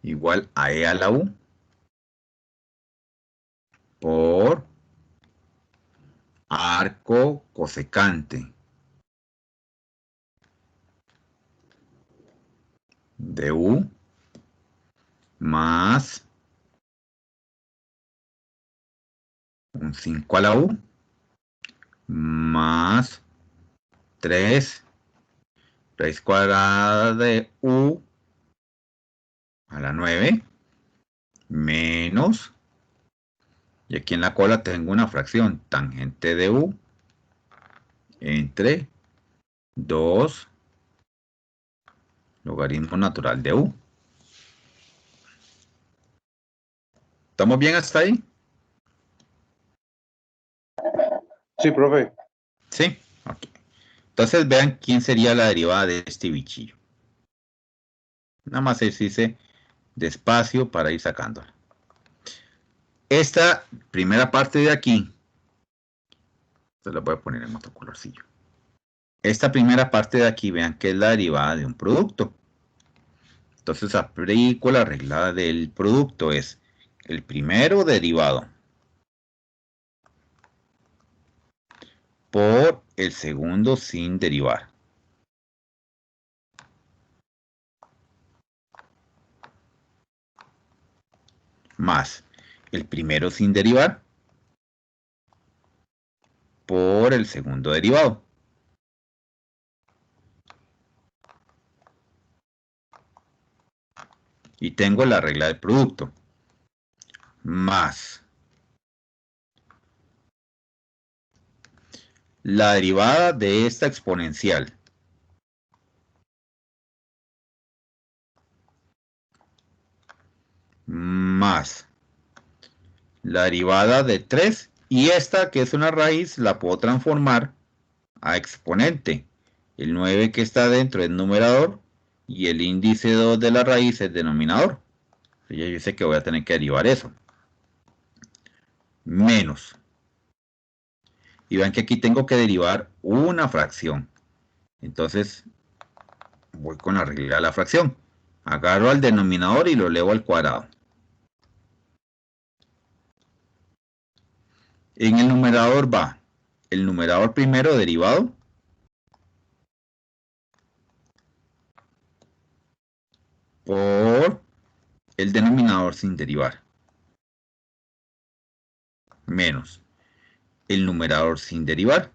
igual a E a la U por arco cosecante de U más un 5 a la U más 3 raíz cuadrada de U a la 9 menos, y aquí en la cola tengo una fracción, tangente de U entre 2 logaritmo natural de U. ¿Estamos bien hasta ahí? Sí, profe. Sí, ok. Entonces vean quién sería la derivada de este bichillo. Nada más se dice despacio para ir sacándola. esta primera parte de aquí, se la voy a poner en otro colorcillo. Esta primera parte de aquí, vean que es la derivada de un producto. Entonces aplico la regla del producto, es el primero derivado por el segundo sin derivar. Más el primero sin derivar por el segundo derivado. Y tengo la regla del producto. Más la derivada de esta exponencial. Más la derivada de 3. Y esta, que es una raíz, la puedo transformar a exponente. El 9 que está dentro es numerador y el índice 2 de la raíz es denominador. Ya yo sé que voy a tener que derivar eso. Menos. Y vean que aquí tengo que derivar una fracción. Entonces voy con la regla de la fracción. Agarro al denominador y lo elevo al cuadrado. En el numerador va el numerador primero derivado por el denominador sin derivar, menos el numerador sin derivar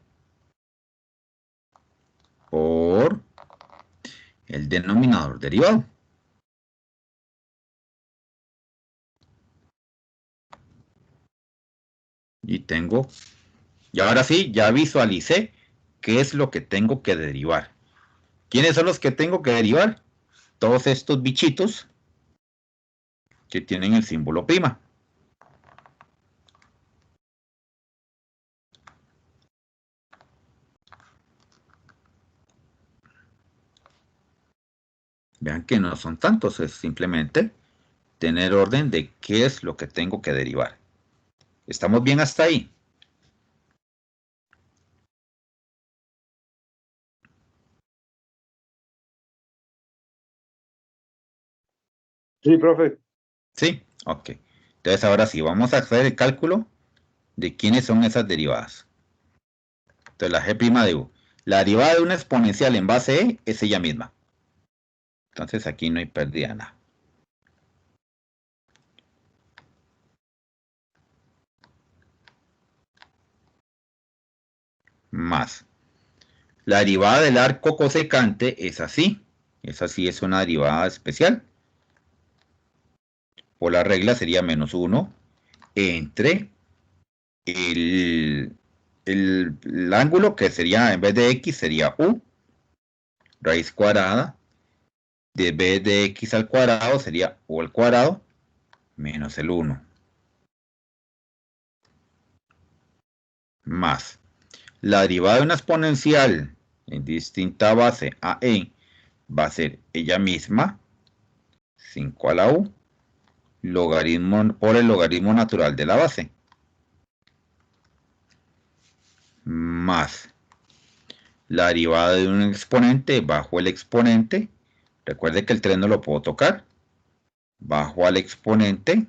por el denominador derivado. Y tengo, y ahora sí, ya visualicé qué es lo que tengo que derivar. ¿Quiénes son los que tengo que derivar? Todos estos bichitos que tienen el símbolo prima. Vean que no son tantos, es simplemente tener orden de qué es lo que tengo que derivar. ¿Estamos bien hasta ahí? Sí, profe. Sí, ok. Entonces ahora sí, vamos a hacer el cálculo de quiénes son esas derivadas. Entonces la G' de U. La derivada de una exponencial en base E es ella misma. Entonces aquí no hay pérdida nada. Más. La derivada del arco cosecante es así. Esa sí es una derivada especial. Por la regla sería menos 1 entre el ángulo que sería, en vez de X, sería U. Raíz cuadrada de b de X al cuadrado sería U al cuadrado menos el 1. Más. La derivada de una exponencial en distinta base a E va a ser ella misma, 5 a la U, logaritmo por el logaritmo natural de la base. Más la derivada de un exponente bajo el exponente. Recuerde que el 3 no lo puedo tocar. Bajo al exponente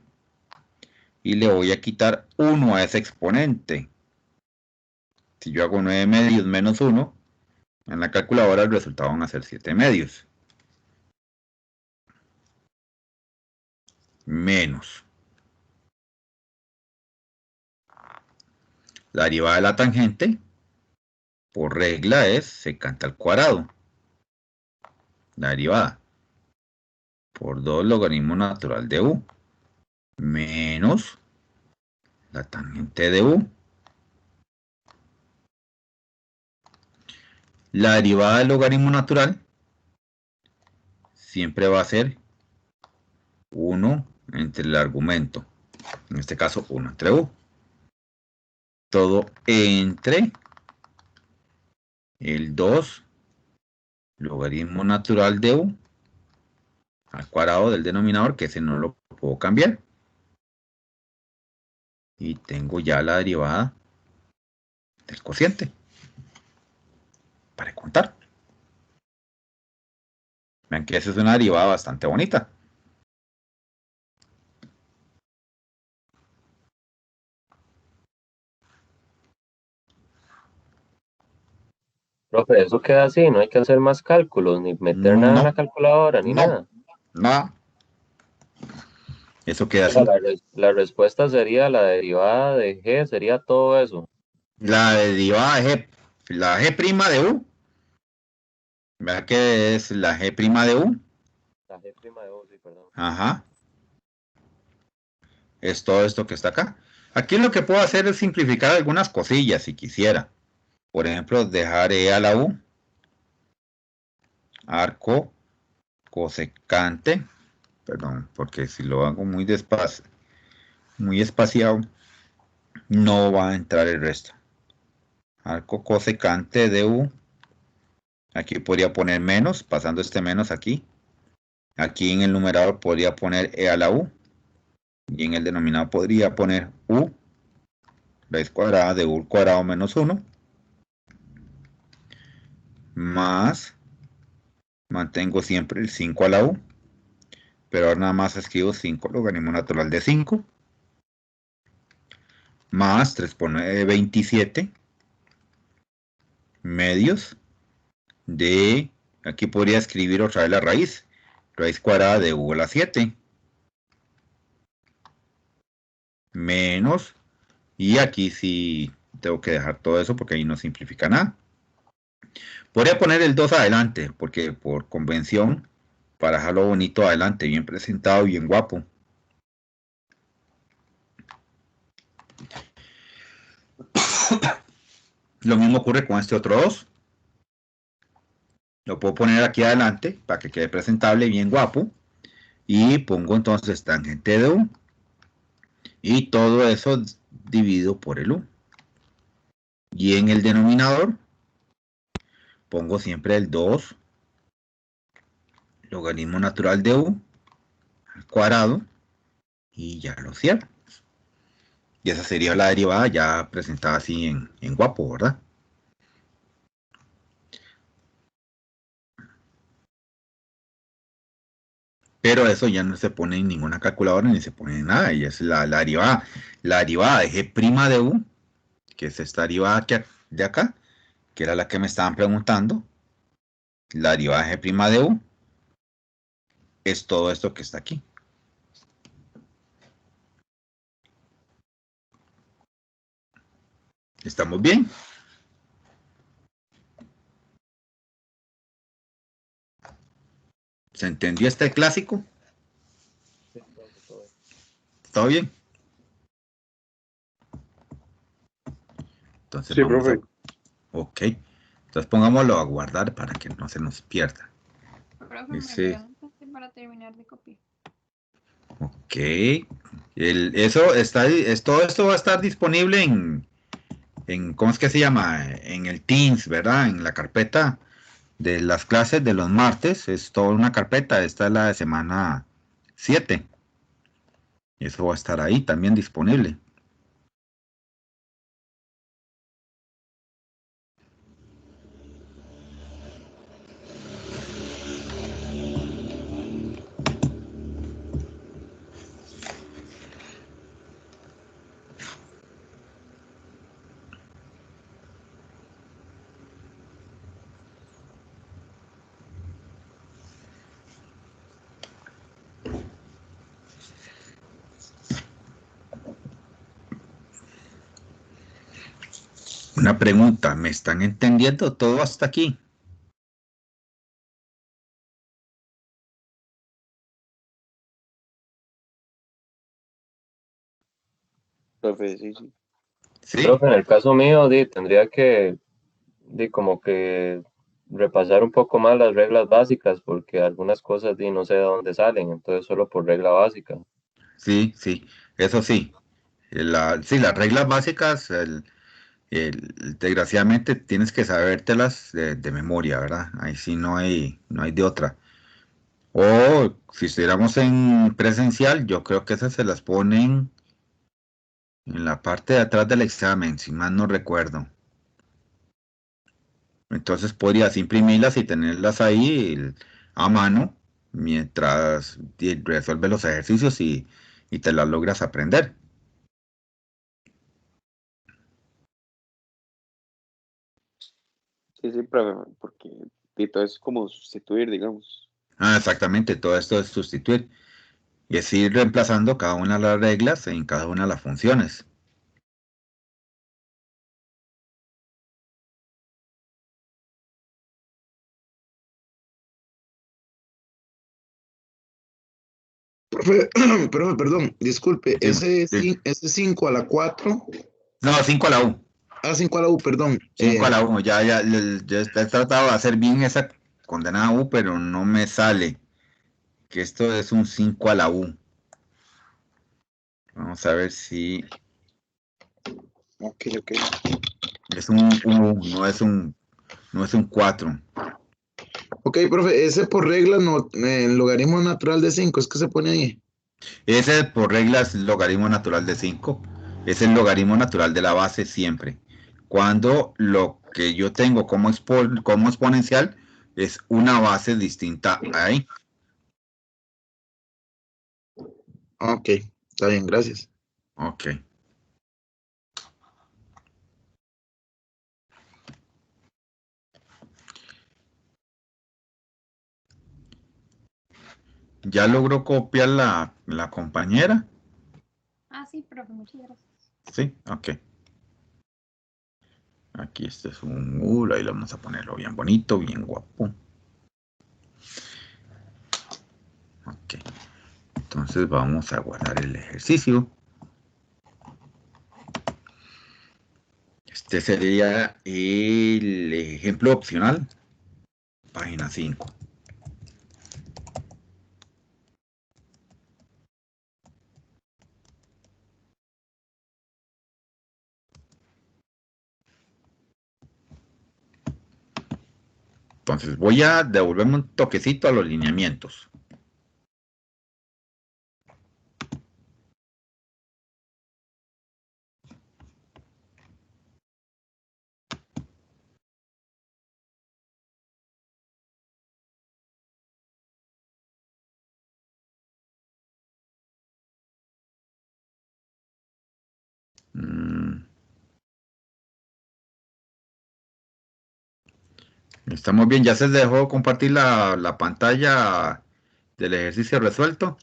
y le voy a quitar 1 a ese exponente. Si yo hago 9 medios menos 1, en la calculadora el resultado van a ser 7 medios. Menos. La derivada de la tangente, por regla, es secante al cuadrado. La derivada por 2 logaritmo natural de U. Menos la tangente de U. La derivada del logaritmo natural siempre va a ser 1 entre el argumento. En este caso, 1 entre U. Todo entre el 2 logaritmo natural de U al cuadrado del denominador, que ese no lo puedo cambiar. Y tengo ya la derivada del cociente para contar. Vean que esa es una derivada bastante bonita. Profe, eso queda así, no hay que hacer más cálculos, ni meter nada en la No, calculadora, ni no, nada. nada. Eso queda O sea, así. la respuesta sería la derivada de G, sería todo eso. La derivada de G, la G' de U. Vean que es la G' de U. La G' de U, sí, perdón. Ajá. Es todo esto que está acá. Aquí lo que puedo hacer es simplificar algunas cosillas si quisiera. Por ejemplo, dejar E a la U. Arco cosecante. Perdón, porque si lo hago muy despacio, muy espaciado, no va a entrar el resto. Arco cosecante de U. Aquí podría poner menos, pasando este menos aquí. Aquí en el numerador podría poner E a la U. Y en el denominador podría poner U, raíz cuadrada de U al cuadrado menos 1. Más, mantengo siempre el 5 a la U. Pero ahora nada más escribo 5 logaritmo natural de 5. Más 3 por 9, 27. Medios de, aquí podría escribir otra vez la raíz. Raíz cuadrada de U a la 7. Menos, y aquí sí tengo que dejar todo eso porque ahí no simplifica nada. Podría poner el 2 adelante, porque por convención, para dejarlo bonito adelante, bien presentado, bien guapo. Lo mismo ocurre con este otro 2. Lo puedo poner aquí adelante para que quede presentable, bien guapo. Y pongo entonces tangente de U. Y todo eso dividido por el U. Y en el denominador pongo siempre el 2 logaritmo natural de U al cuadrado. Y ya lo cierro. Y esa sería la derivada ya presentada así en guapo, ¿verdad? Pero eso ya no se pone en ninguna calculadora ni se pone en nada. Y es la derivada de G' de U, que es esta derivada de acá, que era la que me estaban preguntando. La derivada de G' de U es todo esto que está aquí. ¿Estamos bien? ¿Se entendió este clásico? Sí, profe, todo bien. ¿Todo bien? Entonces Sí, vamos a... profe. Ok. Entonces pongámoslo a guardar para que no se nos pierda. Profe, me Ese... pregunta si para terminar de copiar. Ok. Eso está, todo esto va a estar disponible ¿cómo es que se llama? En el Teams, ¿verdad? En la carpeta de las clases de los martes. Es toda una carpeta. Esta es la de semana 7. Eso va a estar ahí también disponible. Una pregunta, ¿me están entendiendo todo hasta aquí? Profe, sí, sí. ¿Sí? Profe, en el caso mío, tendría que, como que repasar un poco más las reglas básicas, porque algunas cosas, no sé de dónde salen, entonces solo por regla básica. Sí, sí, eso sí. Sí, las reglas básicas, desgraciadamente tienes que sabértelas de memoria, ¿verdad? Ahí sí no hay de otra. O si estuviéramos en presencial, yo creo que esas se las ponen En la parte de atrás del examen, si mal no recuerdo. Entonces podrías imprimirlas y tenerlas ahí a mano mientras resuelves los ejercicios y te las logras aprender. Sí, sí, porque y todo es como sustituir, digamos. Ah, exactamente, todo esto es sustituir. Y es ir reemplazando cada una de las reglas en cada una de las funciones. Profe, profe, perdón, disculpe, Sí, sí. ese 5 a la 4, No, 5 a la U. 5 a la U, perdón. 5 a la U. Ya he tratado de hacer bien esa condenada U, pero no me sale. Que esto es un 5 a la U. Vamos a ver si Ok, ok. es un U, no es un 4. Ok, profe, ese por regla, no, el logaritmo natural de 5 es que se pone ahí. Ese por regla es el logaritmo natural de 5. Es el logaritmo natural de la base siempre. Cuando lo que yo tengo como exponencial es una base distinta ahí. Ok, está bien, gracias. Ok. ¿Ya logró copiar la compañera? Ah, sí, profe, muchas gracias. Sí, ok. Aquí este es un U, ahí lo vamos a ponerlo bien bonito, bien guapo. Ok. Entonces vamos a guardar el ejercicio. Este sería el ejemplo opcional, página 5. Entonces voy a devolverme un toquecito a los lineamientos. Estamos bien, ya se dejó compartir la pantalla del ejercicio resuelto.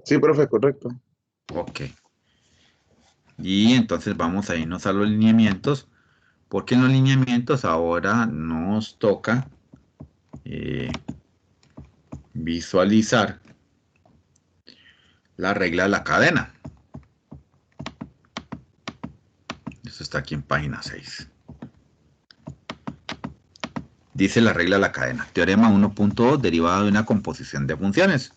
Sí, profe, correcto. Ok. Y entonces vamos a irnos a los lineamientos, porque en los lineamientos ahora nos toca visualizar la regla de la cadena. Esto está aquí en página 6. Dice la regla de la cadena. Teorema 1.2 derivada de una composición de funciones.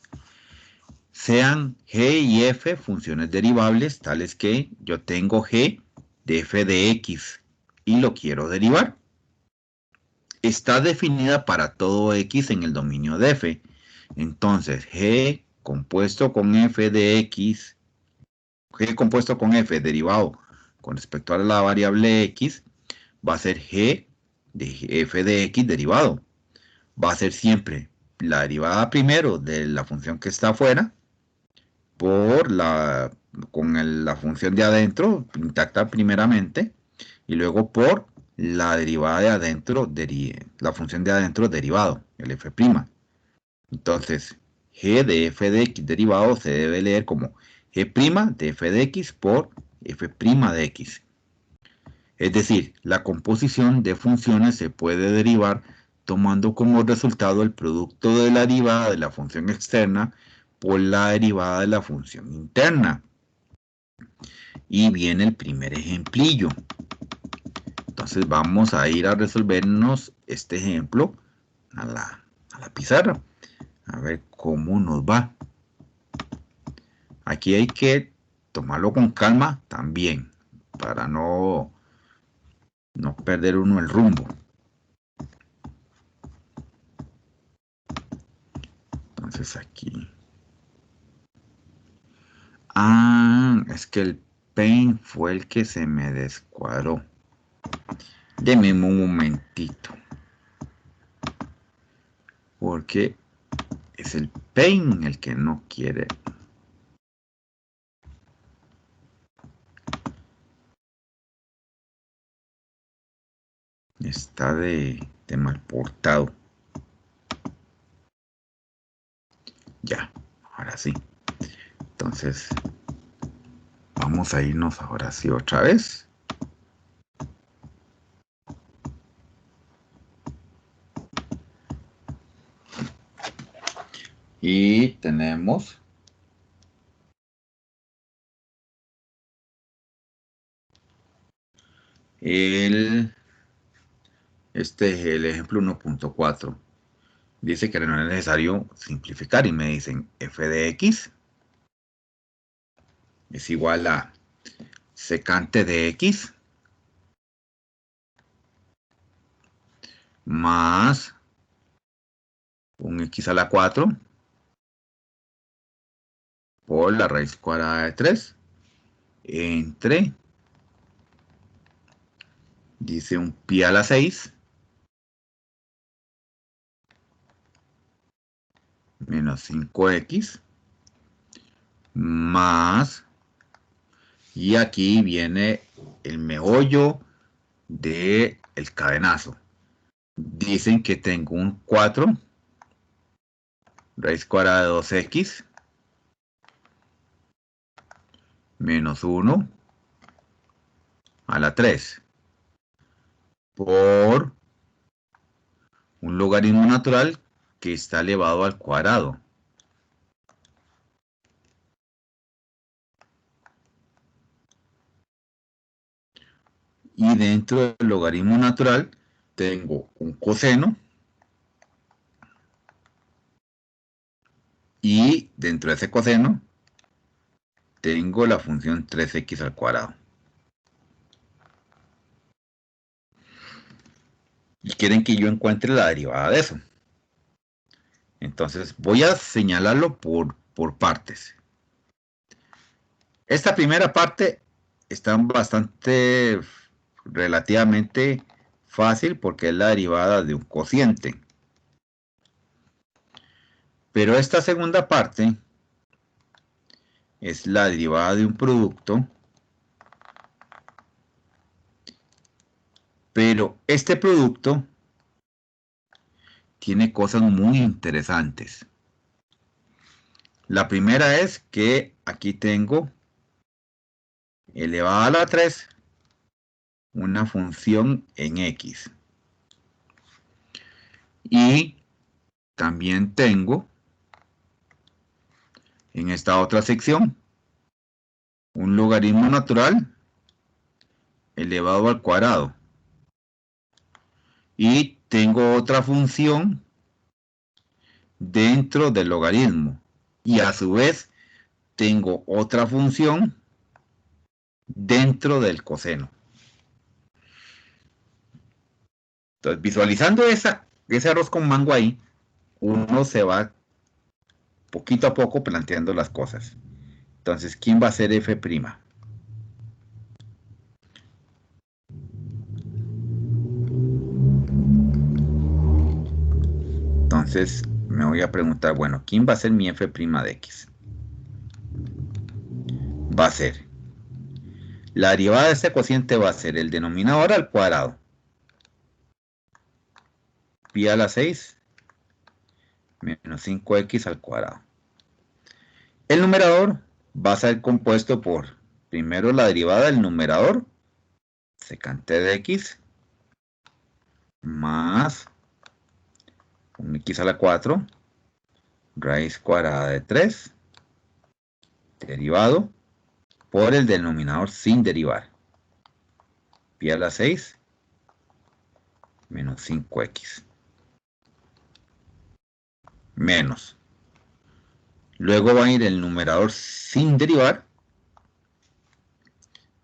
Sean g y f funciones derivables tales que yo tengo g de f de x y lo quiero derivar. Está definida para todo x en el dominio de f. Entonces, g compuesto con f de x, g compuesto con f derivado con respecto a la variable x, va a ser g de f de x derivado. Va a ser siempre la derivada primero de la función que está afuera por la función de adentro intacta primeramente y luego por la derivada de adentro, la función de adentro derivado, el f'. Entonces, g de f de x derivado se debe leer como g' de f de x por f' de x. Es decir, la composición de funciones se puede derivar tomando como resultado el producto de la derivada de la función externa por la derivada de la función interna. Y viene el primer ejemplillo. Entonces vamos a ir a resolvernos este ejemplo a la pizarra. A ver cómo nos va. Aquí hay que tomarlo con calma también, para no perder uno el rumbo. Entonces aquí. Es que Paint fue el que se me descuadró. Deme un momentito. Porque es el Paint el que no quiere. Está de mal portado. Ya, ahora sí. Entonces, vamos a irnos ahora sí otra vez. Y tenemos este es el ejemplo 1.4. Dice que no es necesario simplificar y me dicen f de x es igual a secante de x más un x a la 4 por la raíz cuadrada de 3 entre, dice un pi a la 6 menos 5x más, y aquí viene el meollo del cadenazo. Dicen que tengo un 4 raíz cuadrada de 2x menos 1 a la 3 por un logaritmo natural que está elevado al cuadrado. Y dentro del logaritmo natural tengo un coseno. Y dentro de ese coseno tengo la función 3x al cuadrado. Y quieren que yo encuentre la derivada de eso. Entonces voy a señalarlo por partes. Esta primera parte está bastante relativamente fácil porque es la derivada de un cociente. Pero esta segunda parte es la derivada de un producto. Pero este producto tiene cosas muy interesantes. La primera es que aquí tengo elevado a la 3 una función en x. Y también tengo en esta otra sección un logaritmo natural elevado al cuadrado. Y tengo otra función dentro del logaritmo. Y a su vez tengo otra función dentro del coseno. Entonces, visualizando ese arroz con mango ahí, uno se va poquito a poco planteando las cosas. Entonces, ¿quién va a ser f'? Entonces, me voy a preguntar, bueno, ¿quién va a ser mi f' de x? Va a ser, la derivada de este cociente va a ser el denominador al cuadrado. Pi a la 6 menos 5x al cuadrado. El numerador va a ser compuesto por, primero la derivada del numerador, secante de x, más un x a la 4, raíz cuadrada de 3, derivado, por el denominador sin derivar. Pi a la 6 menos 5x. Menos. Luego va a ir el numerador sin derivar,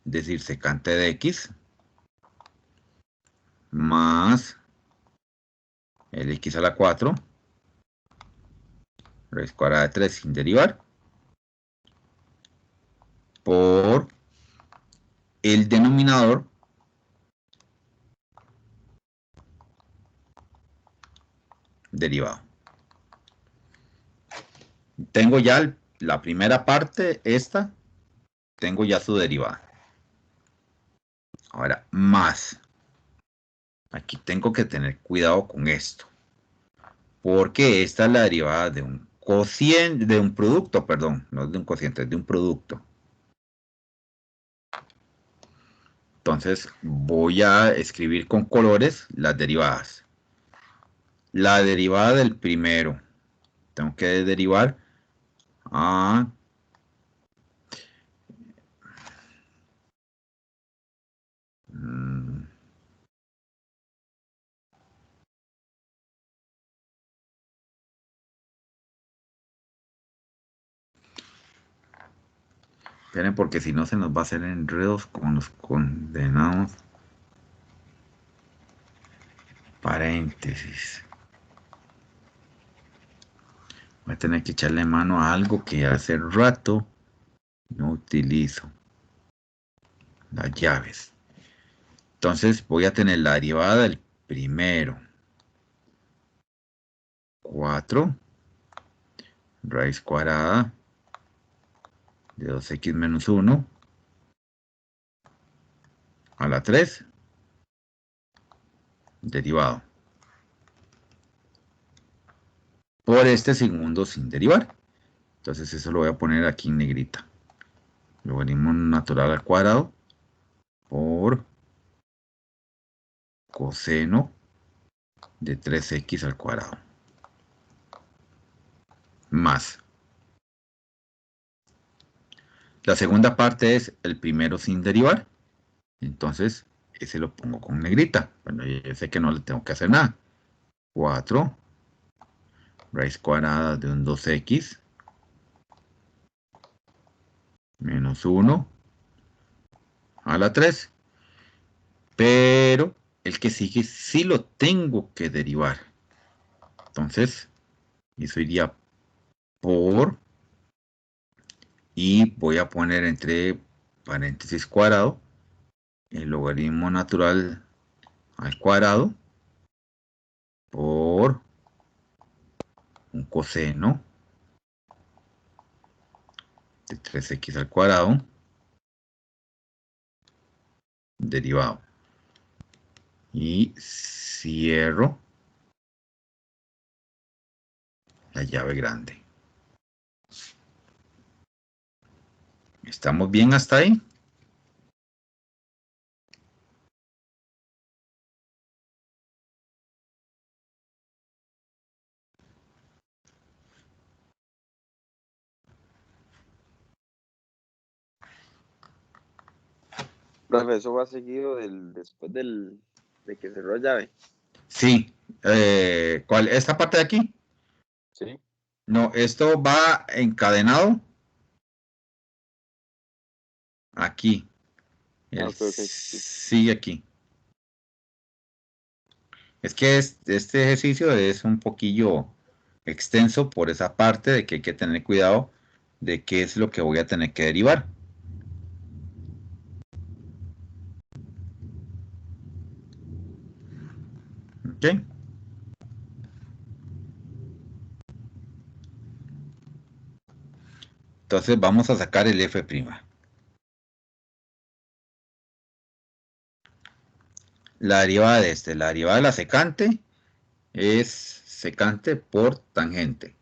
es decir, secante de x, más el x a la 4, raíz cuadrada de 3 sin derivar, por el denominador derivado. Tengo ya la primera parte, esta, tengo ya su derivada. Ahora, más. Aquí tengo que tener cuidado con esto. Porque esta es la derivada de un cociente, de un producto, perdón, no es de un cociente, es de un producto. Entonces voy a escribir con colores las derivadas. La derivada del primero. Tengo que derivar a esperen, porque si no se nos va a hacer enredos con los condenados paréntesis. Voy a tener que echarle mano a algo que hace rato no utilizo. Las llaves. Entonces voy a tener la derivada del primero. 4 raíz cuadrada de 2x menos 1 a la 3 derivado por este segundo sin derivar. Entonces eso lo voy a poner aquí en negrita. Logaritmo natural al cuadrado por coseno de 3x al cuadrado más. La segunda parte es el primero sin derivar. Entonces ese lo pongo con negrita. Bueno, yo sé que no le tengo que hacer nada. 4 raíz cuadrada de un 2x menos 1 a la 3. Pero el que sigue sí lo tengo que derivar. Entonces, eso iría por, y voy a poner entre paréntesis cuadrado el logaritmo natural al cuadrado por un coseno de 3x al cuadrado derivado. Y cierro la llave grande. ¿Estamos bien hasta ahí? Profe, eso va seguido después de que cerró la llave. Sí. ¿Cuál? ¿Esta parte de aquí? Sí. No, esto va encadenado aquí. Okay. Sigue aquí. Es que este ejercicio es un poquillo extenso por esa parte de que hay que tener cuidado de qué es lo que voy a tener que derivar. ¿Ok? Entonces vamos a sacar el f'. La derivada de la derivada de la secante es secante por tangente.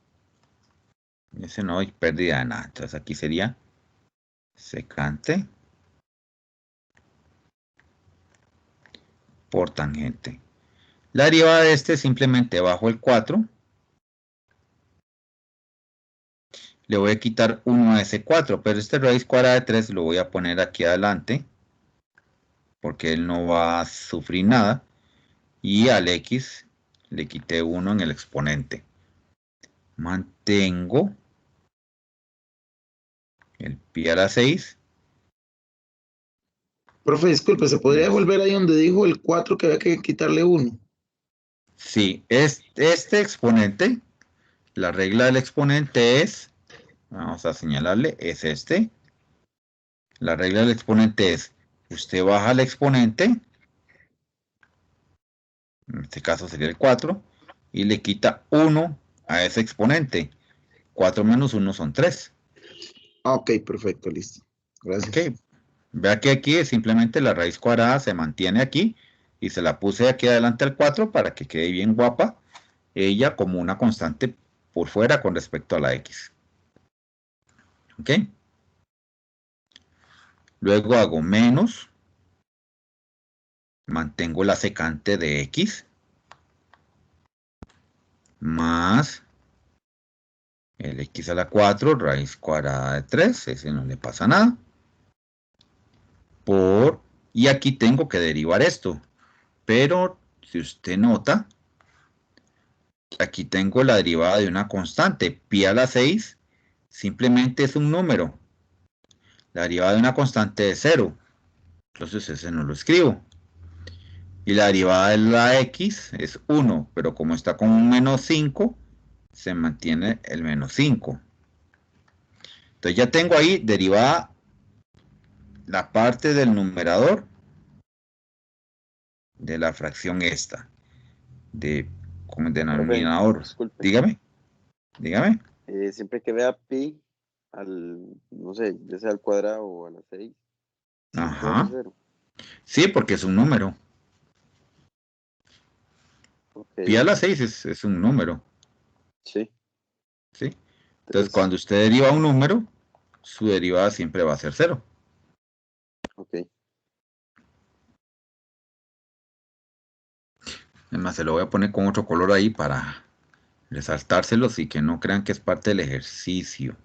Ese no hay pérdida de nada. Entonces aquí sería secante por tangente. La derivada de simplemente bajo el 4. Le voy a quitar 1 a ese 4, pero este raíz cuadrada de 3 lo voy a poner aquí adelante, porque él no va a sufrir nada. Y al x le quité 1 en el exponente. Mantengo el pi a la 6. Profe, disculpe, ¿se podría volver ahí donde dijo el 4 que había que quitarle 1? Sí, este exponente, la regla del exponente es, vamos a señalarle, es este. La regla del exponente es usted baja el exponente, en este caso sería el 4, y le quita 1 a ese exponente. 4 menos 1 son 3. Ok, perfecto, listo. Gracias. Ok, vea que aquí simplemente la raíz cuadrada se mantiene aquí y se la puse aquí adelante al 4 para que quede bien guapa ella como una constante por fuera con respecto a la x. Ok. Luego hago menos, mantengo la secante de x, más el x a la 4, raíz cuadrada de 3, ese no le pasa nada. Y aquí tengo que derivar esto, pero si usted nota, aquí tengo la derivada de una constante, pi a la 6, simplemente es un número. La derivada de una constante es 0, entonces ese no lo escribo. Y la derivada de la x es 1, pero como está con un menos 5, se mantiene el menos 5. Entonces ya tengo ahí derivada la parte del numerador de la fracción esta, como denominador. Disculpe. Dígame. Siempre que vea pi no sé, ya sea al cuadrado o a la 6, Ajá. 0. Sí, porque es un número. Okay. Pi a la 6 es un número. Sí. ¿Sí? Entonces, cuando usted deriva un número, su derivada siempre va a ser 0. Ok. Además, se lo voy a poner con otro color ahí para resaltárselos y que no crean que es parte del ejercicio.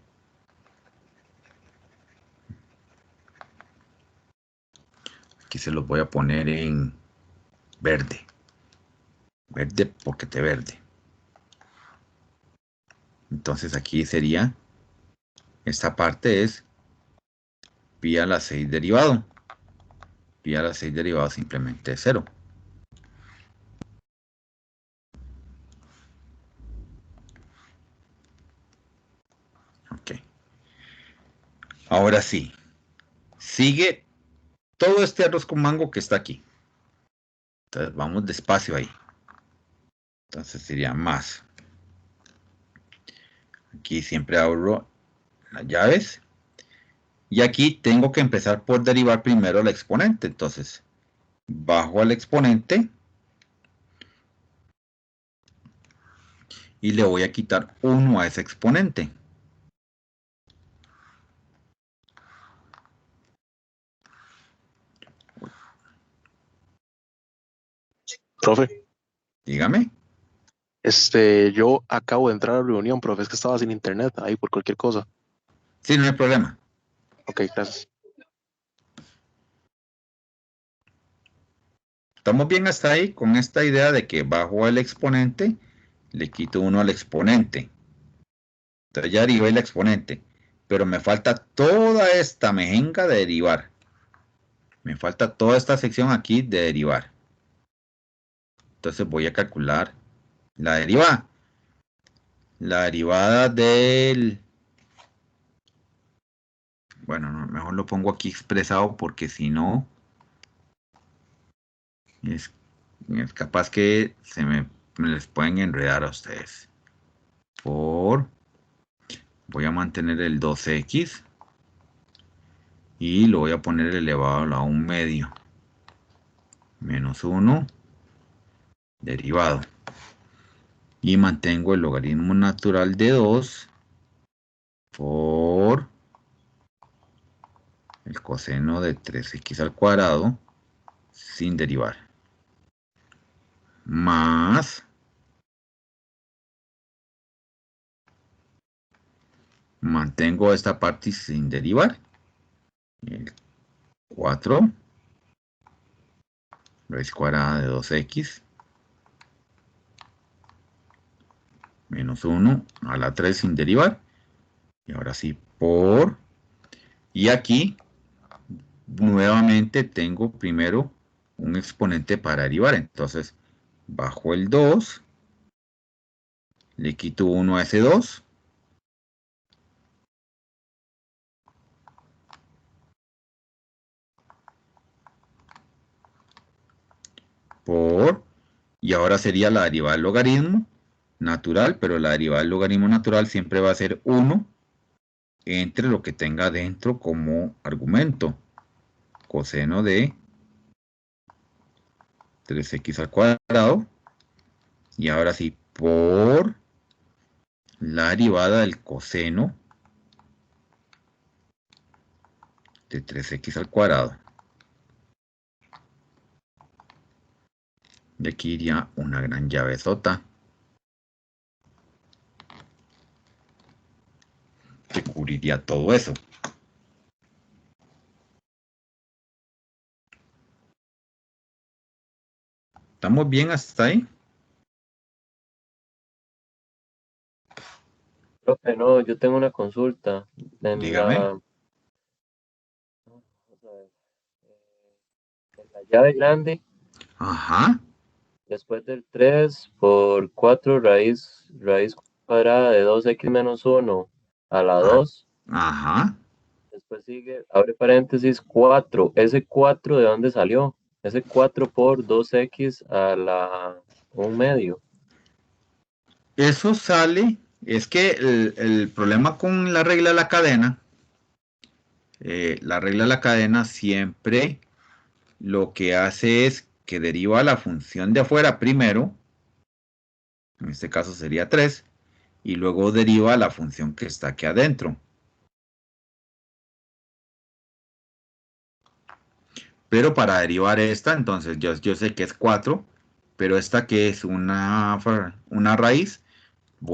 Aquí se los voy a poner en verde. Verde porque te verde. Entonces aquí sería, esta parte es pi a la 6 derivado. Pi a la 6 derivado simplemente es 0. Ok. Ahora sí. Sigue todo este arroz con mango que está aquí. Entonces vamos despacio ahí. Entonces sería más. Aquí siempre abro las llaves. Y aquí tengo que empezar por derivar primero el exponente. Entonces, bajo al exponente. Y le voy a quitar 1 a ese exponente. Profe, Dígame. yo acabo de entrar a la reunión, profe, es que estaba sin internet ahí por cualquier cosa. Sí, no hay problema. Ok, gracias. Estamos bien hasta ahí con esta idea de que bajo el exponente, le quito 1 al exponente. Entonces ya derivé el exponente. Pero me falta toda esta mejenga de derivar. Me falta toda esta sección aquí de derivar. Entonces voy a calcular la derivada. La derivada del... Bueno, no, mejor lo pongo aquí expresado porque si no... Es capaz que me les pueden enredar a ustedes. Voy a mantener el 2x y lo voy a poner elevado a un medio. Menos 1 derivado. Y mantengo el logaritmo natural de 2 por el coseno de 3x al cuadrado sin derivar. Más mantengo esta parte sin derivar. El 4 raíz cuadrada de 2x menos 1 a la 3 sin derivar. Y ahora sí por... Y aquí nuevamente tengo primero un exponente para derivar. Entonces bajo el 2, le quito 1 a ese 2. por, y ahora sería la derivada del logaritmo natural, pero la derivada del logaritmo natural siempre va a ser 1 entre lo que tenga dentro como argumento, coseno de 3x al cuadrado, y ahora sí, por la derivada del coseno de 3x al cuadrado. Y aquí iría una gran llave sota que cubriría todo eso. ¿Estamos bien hasta ahí? Profe, no, yo tengo una consulta. Dígame. En la llave grande, Ajá. después del 3 por 4 raíz cuadrada de 2x menos 1 a la 2. Ajá. Después sigue, abre paréntesis, 4. ¿Ese 4 de dónde salió? Ese 4 por 2x a la 1 medio. Eso sale, es que el problema con la regla de la cadena siempre lo que hace es que deriva la función de afuera primero, en este caso sería 3, y luego deriva la función que está aquí adentro. Pero para derivar esta, entonces yo sé que es 4, pero esta que es una raíz,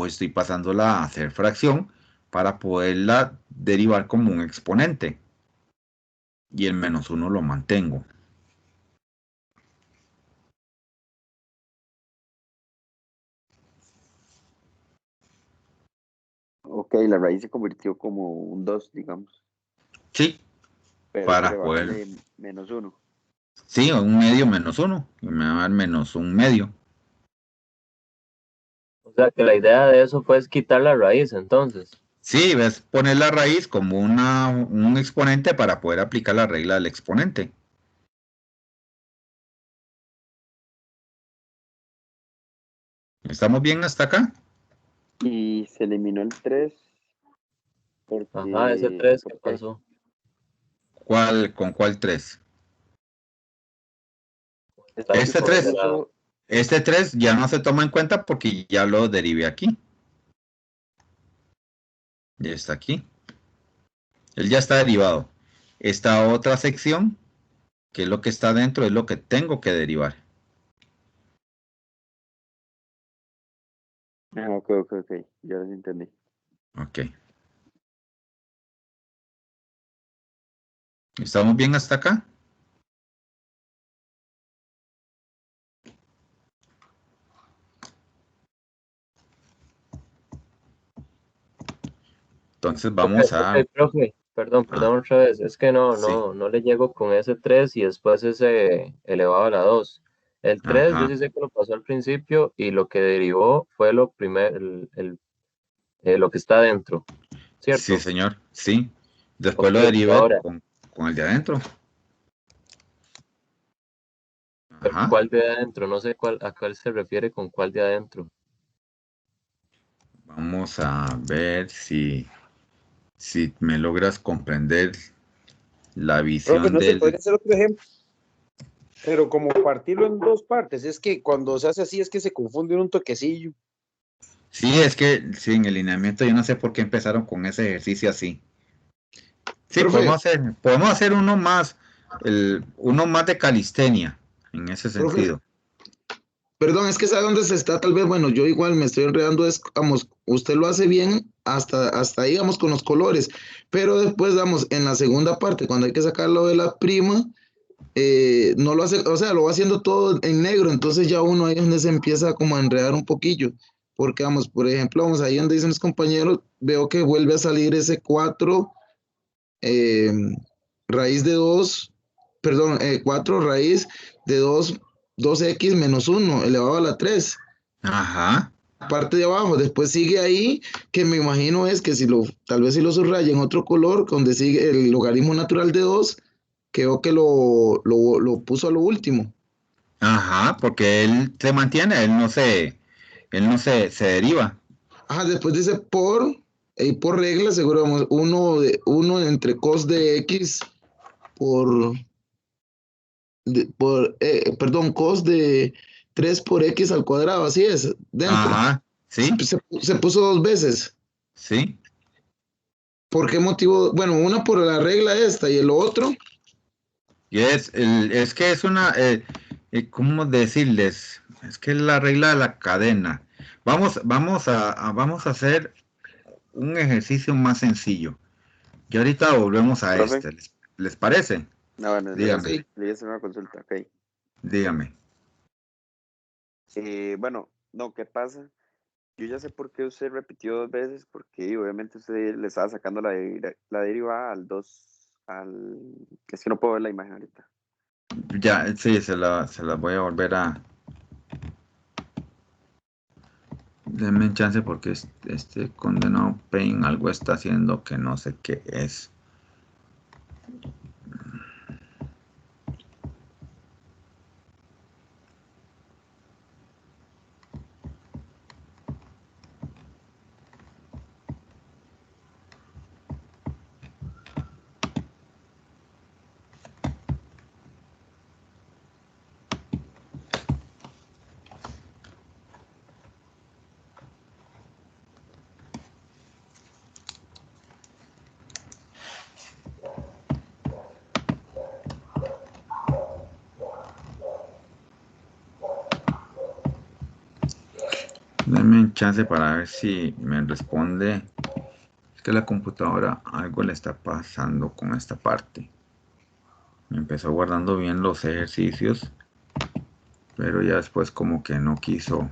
estoy pasándola a hacer fracción para poderla derivar como un exponente. Y el menos 1 lo mantengo. Ok, la raíz se convirtió como un 2, digamos. Sí, Pero para hay que poder. bajarle menos 1. Sí, un medio menos 1. Y me va a dar menos un medio. O sea que la idea de eso fue quitar la raíz, entonces. Sí, ves, poner la raíz como un exponente para poder aplicar la regla del exponente. ¿Estamos bien hasta acá? Y se eliminó el 3. Ajá, ese 3, ¿qué pasó? ¿Con cuál 3? Este 3 ya no se toma en cuenta porque ya lo derivé aquí. Ya está aquí. Él ya está derivado. Esta otra sección, que es lo que está dentro, es lo que tengo que derivar. Ah, ok, ya lo entendí. Ok. ¿Estamos bien hasta acá? Entonces vamos a... Profe, perdón otra vez, es que no le llego con ese 3 y después ese elevado a la 2. El 3 yo sí sé que lo pasó al principio y lo que derivó fue lo que está adentro, ¿cierto? Sí, señor, sí. Después lo derivé con el de adentro. Ajá. ¿Cuál de adentro? No sé a cuál se refiere con cuál de adentro. Vamos a ver si me logras comprender la visión Profe, no se podría hacer otro ejemplo, pero como partirlo en dos partes, es que cuando se hace así es que se confunde un toquecillo. Sí, es que en el lineamiento yo no sé por qué empezaron con ese ejercicio así. Sí, profe, podemos hacer uno más de calistenia, en ese sentido. Perdón, es que sabe dónde se está, tal vez, bueno, yo igual me estoy enredando, vamos, usted lo hace bien hasta ahí, vamos, con los colores, pero después, vamos, en la segunda parte, cuando hay que sacarlo de la prima, no lo hace, o sea, lo va haciendo todo en negro, entonces ya uno ahí es donde se empieza como a enredar un poquillo, porque, vamos, por ejemplo, vamos, ahí donde dicen los compañeros, veo que vuelve a salir ese 4, raíz de 2, perdón, 4 raíz de 2x menos 1 elevado a la 3. Ajá. Parte de abajo, después sigue ahí, que me imagino es que tal vez si lo subraya en otro color, donde sigue el logaritmo natural de 2, creo que lo puso a lo último. Ajá, porque él se mantiene, él no se deriva. Ajá, después dice y por regla, seguro vamos, uno entre cos de x por, perdón, cos de 3 por x al cuadrado, así es, dentro. Ajá, sí, Se puso 2 veces. sí. ¿Por qué motivo? Bueno, una por la regla esta y el otro. Y es que es ¿cómo decirles? Es que es la regla de la cadena. Vamos a hacer un ejercicio más sencillo. Y ahorita volvemos a Profe. ¿Les parece? No, bueno, Dígame. le voy a hacer una consulta, ok. Dígame. Bueno, no, ¿qué pasa? Yo ya sé por qué usted repitió 2 veces, porque obviamente usted le estaba sacando la derivada al 2, es que no puedo ver la imagen ahorita. Ya, sí, se la voy a volver a... Denme chance porque este condenado Paint algo está haciendo que no sé qué es. Denme un chance para ver si me responde. Es que la computadora algo le está pasando con esta parte. Me empezó guardando bien los ejercicios, pero ya después como que no quiso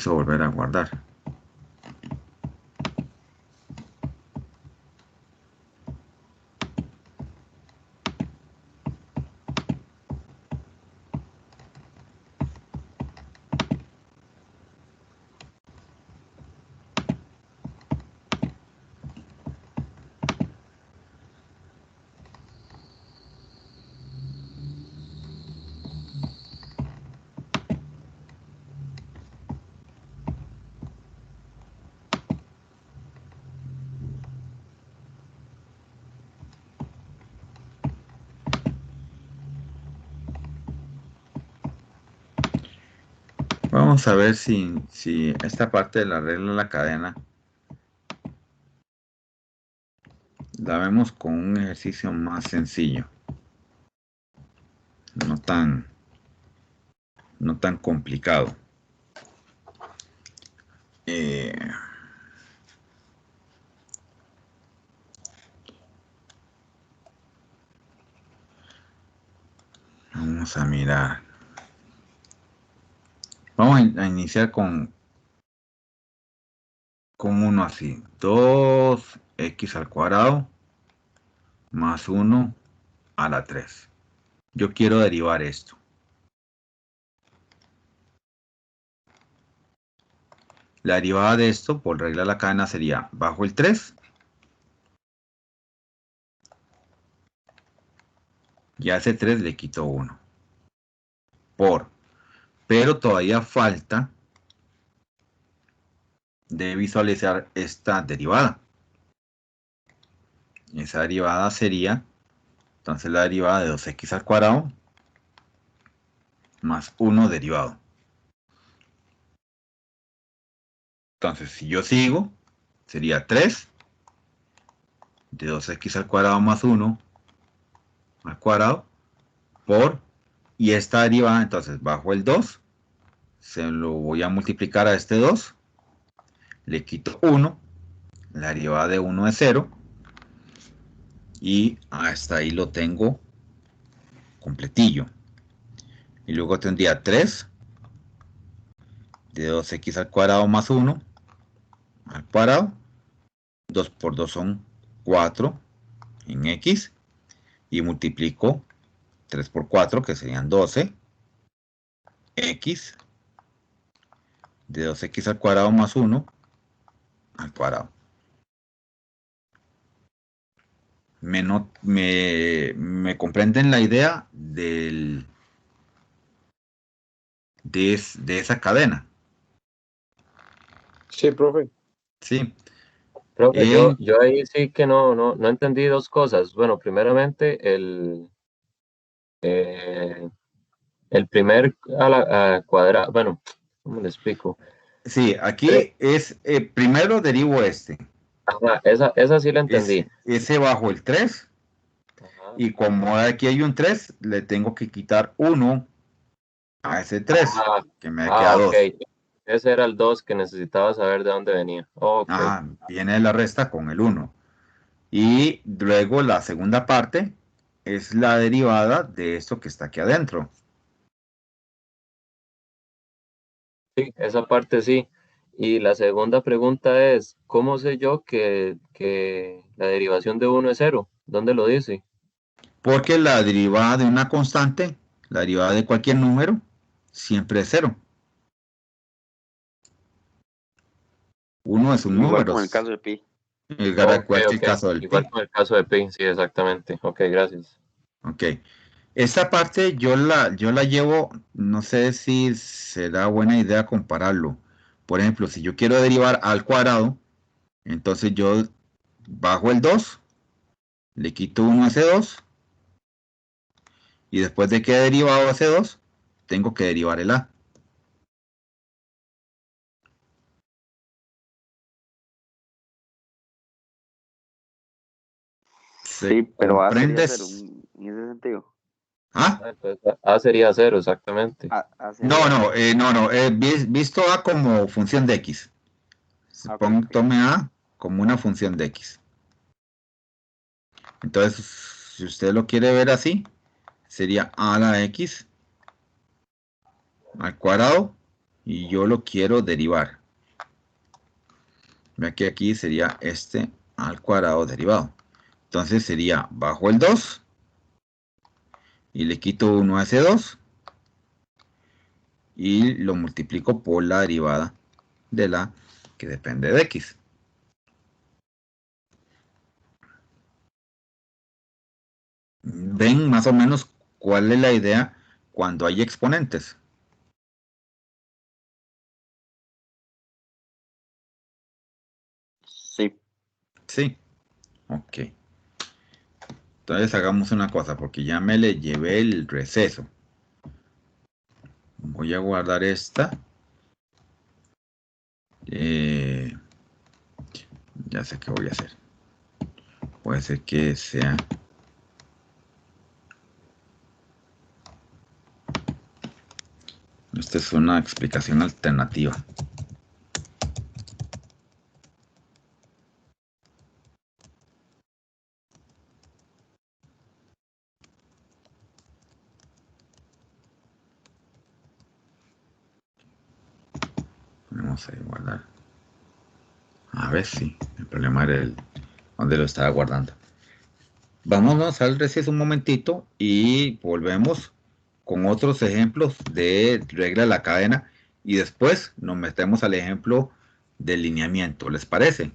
volver a guardar. Vamos a ver si esta parte de la regla de la cadena la vemos con un ejercicio más sencillo. No tan complicado. Vamos a mirar. Vamos a iniciar con uno así. 2x al cuadrado más 1 a la 3. Yo quiero derivar esto. La derivada de esto, por regla de la cadena, sería bajo el 3. Y a ese 3 le quito 1. Pero todavía falta de visualizar esta derivada. Esa derivada sería, entonces la derivada de 2x al cuadrado más 1 derivado. Entonces, si yo sigo, sería 3 de 2x al cuadrado más 1 al cuadrado y esta derivada, entonces bajo el 2, se lo voy a multiplicar a este 2, le quito 1, la derivada de 1 es 0, y hasta ahí lo tengo completillo. Y luego tendría 3 de 2x al cuadrado más 1 al cuadrado. 2 por 2 son 4 en x. Y multiplico 3 por 4, que serían 12. X de 2x al cuadrado más 1 al cuadrado. me comprenden la idea de esa cadena. Sí, profe. Sí. Profe, yo ahí sí que no entendí dos cosas. Bueno, primeramente, el primer cuadrado, bueno, ¿cómo le explico? Sí, aquí es, primero derivo este. Ajá, esa sí la entendí. Ese bajo el 3. Ajá. Y como aquí hay un 3, le tengo que quitar 1 a ese 3, que me queda 2. Ok. Ese era el 2 que necesitaba saber de dónde venía. Ok. Viene la resta con el 1. Y luego la segunda parte es la derivada de esto que está aquí adentro. Sí, esa parte sí. Y la segunda pregunta es, ¿cómo sé yo que la derivación de 1 es 0? ¿Dónde lo dice? Porque la derivada de una constante, la derivada de cualquier número, siempre es 0. 1 es un Igual número. como en el caso de pi. Igual que el caso del Igual pi. con el caso de pi, sí, exactamente. Ok, gracias. Ok. Esta parte yo la llevo, no sé si será buena idea compararlo. Por ejemplo, si yo quiero derivar al cuadrado, entonces yo bajo el 2, le quito 1 a ese 2, y después de que he derivado ese 2, tengo que derivar el a. Sí, pero A sería 0 ¿Comprendes? en ese sentido. Entonces, A sería 0, exactamente. A sería. No, visto a como función de x. Ok. Tome a como una función de x. Entonces, si usted lo quiere ver así, sería a la x al cuadrado, y yo lo quiero derivar. Vea que aquí sería este al cuadrado derivado. Entonces sería bajo el 2 y le quito 1 a ese 2 y lo multiplico por la derivada de la que depende de x. ¿Ven más o menos cuál es la idea cuando hay exponentes? Sí. Sí. Ok. Entonces hagamos una cosa, porque ya me le llevé el receso. Voy a guardar esta. Ya sé qué voy a hacer. Puede ser que sea... Esta es una explicación alternativa. Vamos a guardar. A ver si el problema era el donde lo estaba guardando. Vámonos al receso un momentito y volvemos con otros ejemplos de regla de la cadena y después nos metemos al ejemplo del lineamiento. ¿Les parece?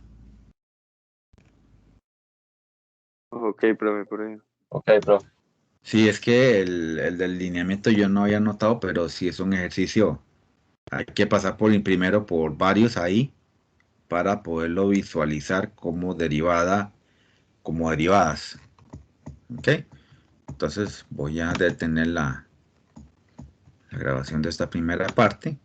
Ok, profe, por ahí. Ok, profe. Sí, es que el del lineamiento yo no había notado, pero sí es un ejercicio. Hay que pasar primero por varios ahí para poderlo visualizar como derivadas. ¿Ok? Entonces voy a detener la grabación de esta primera parte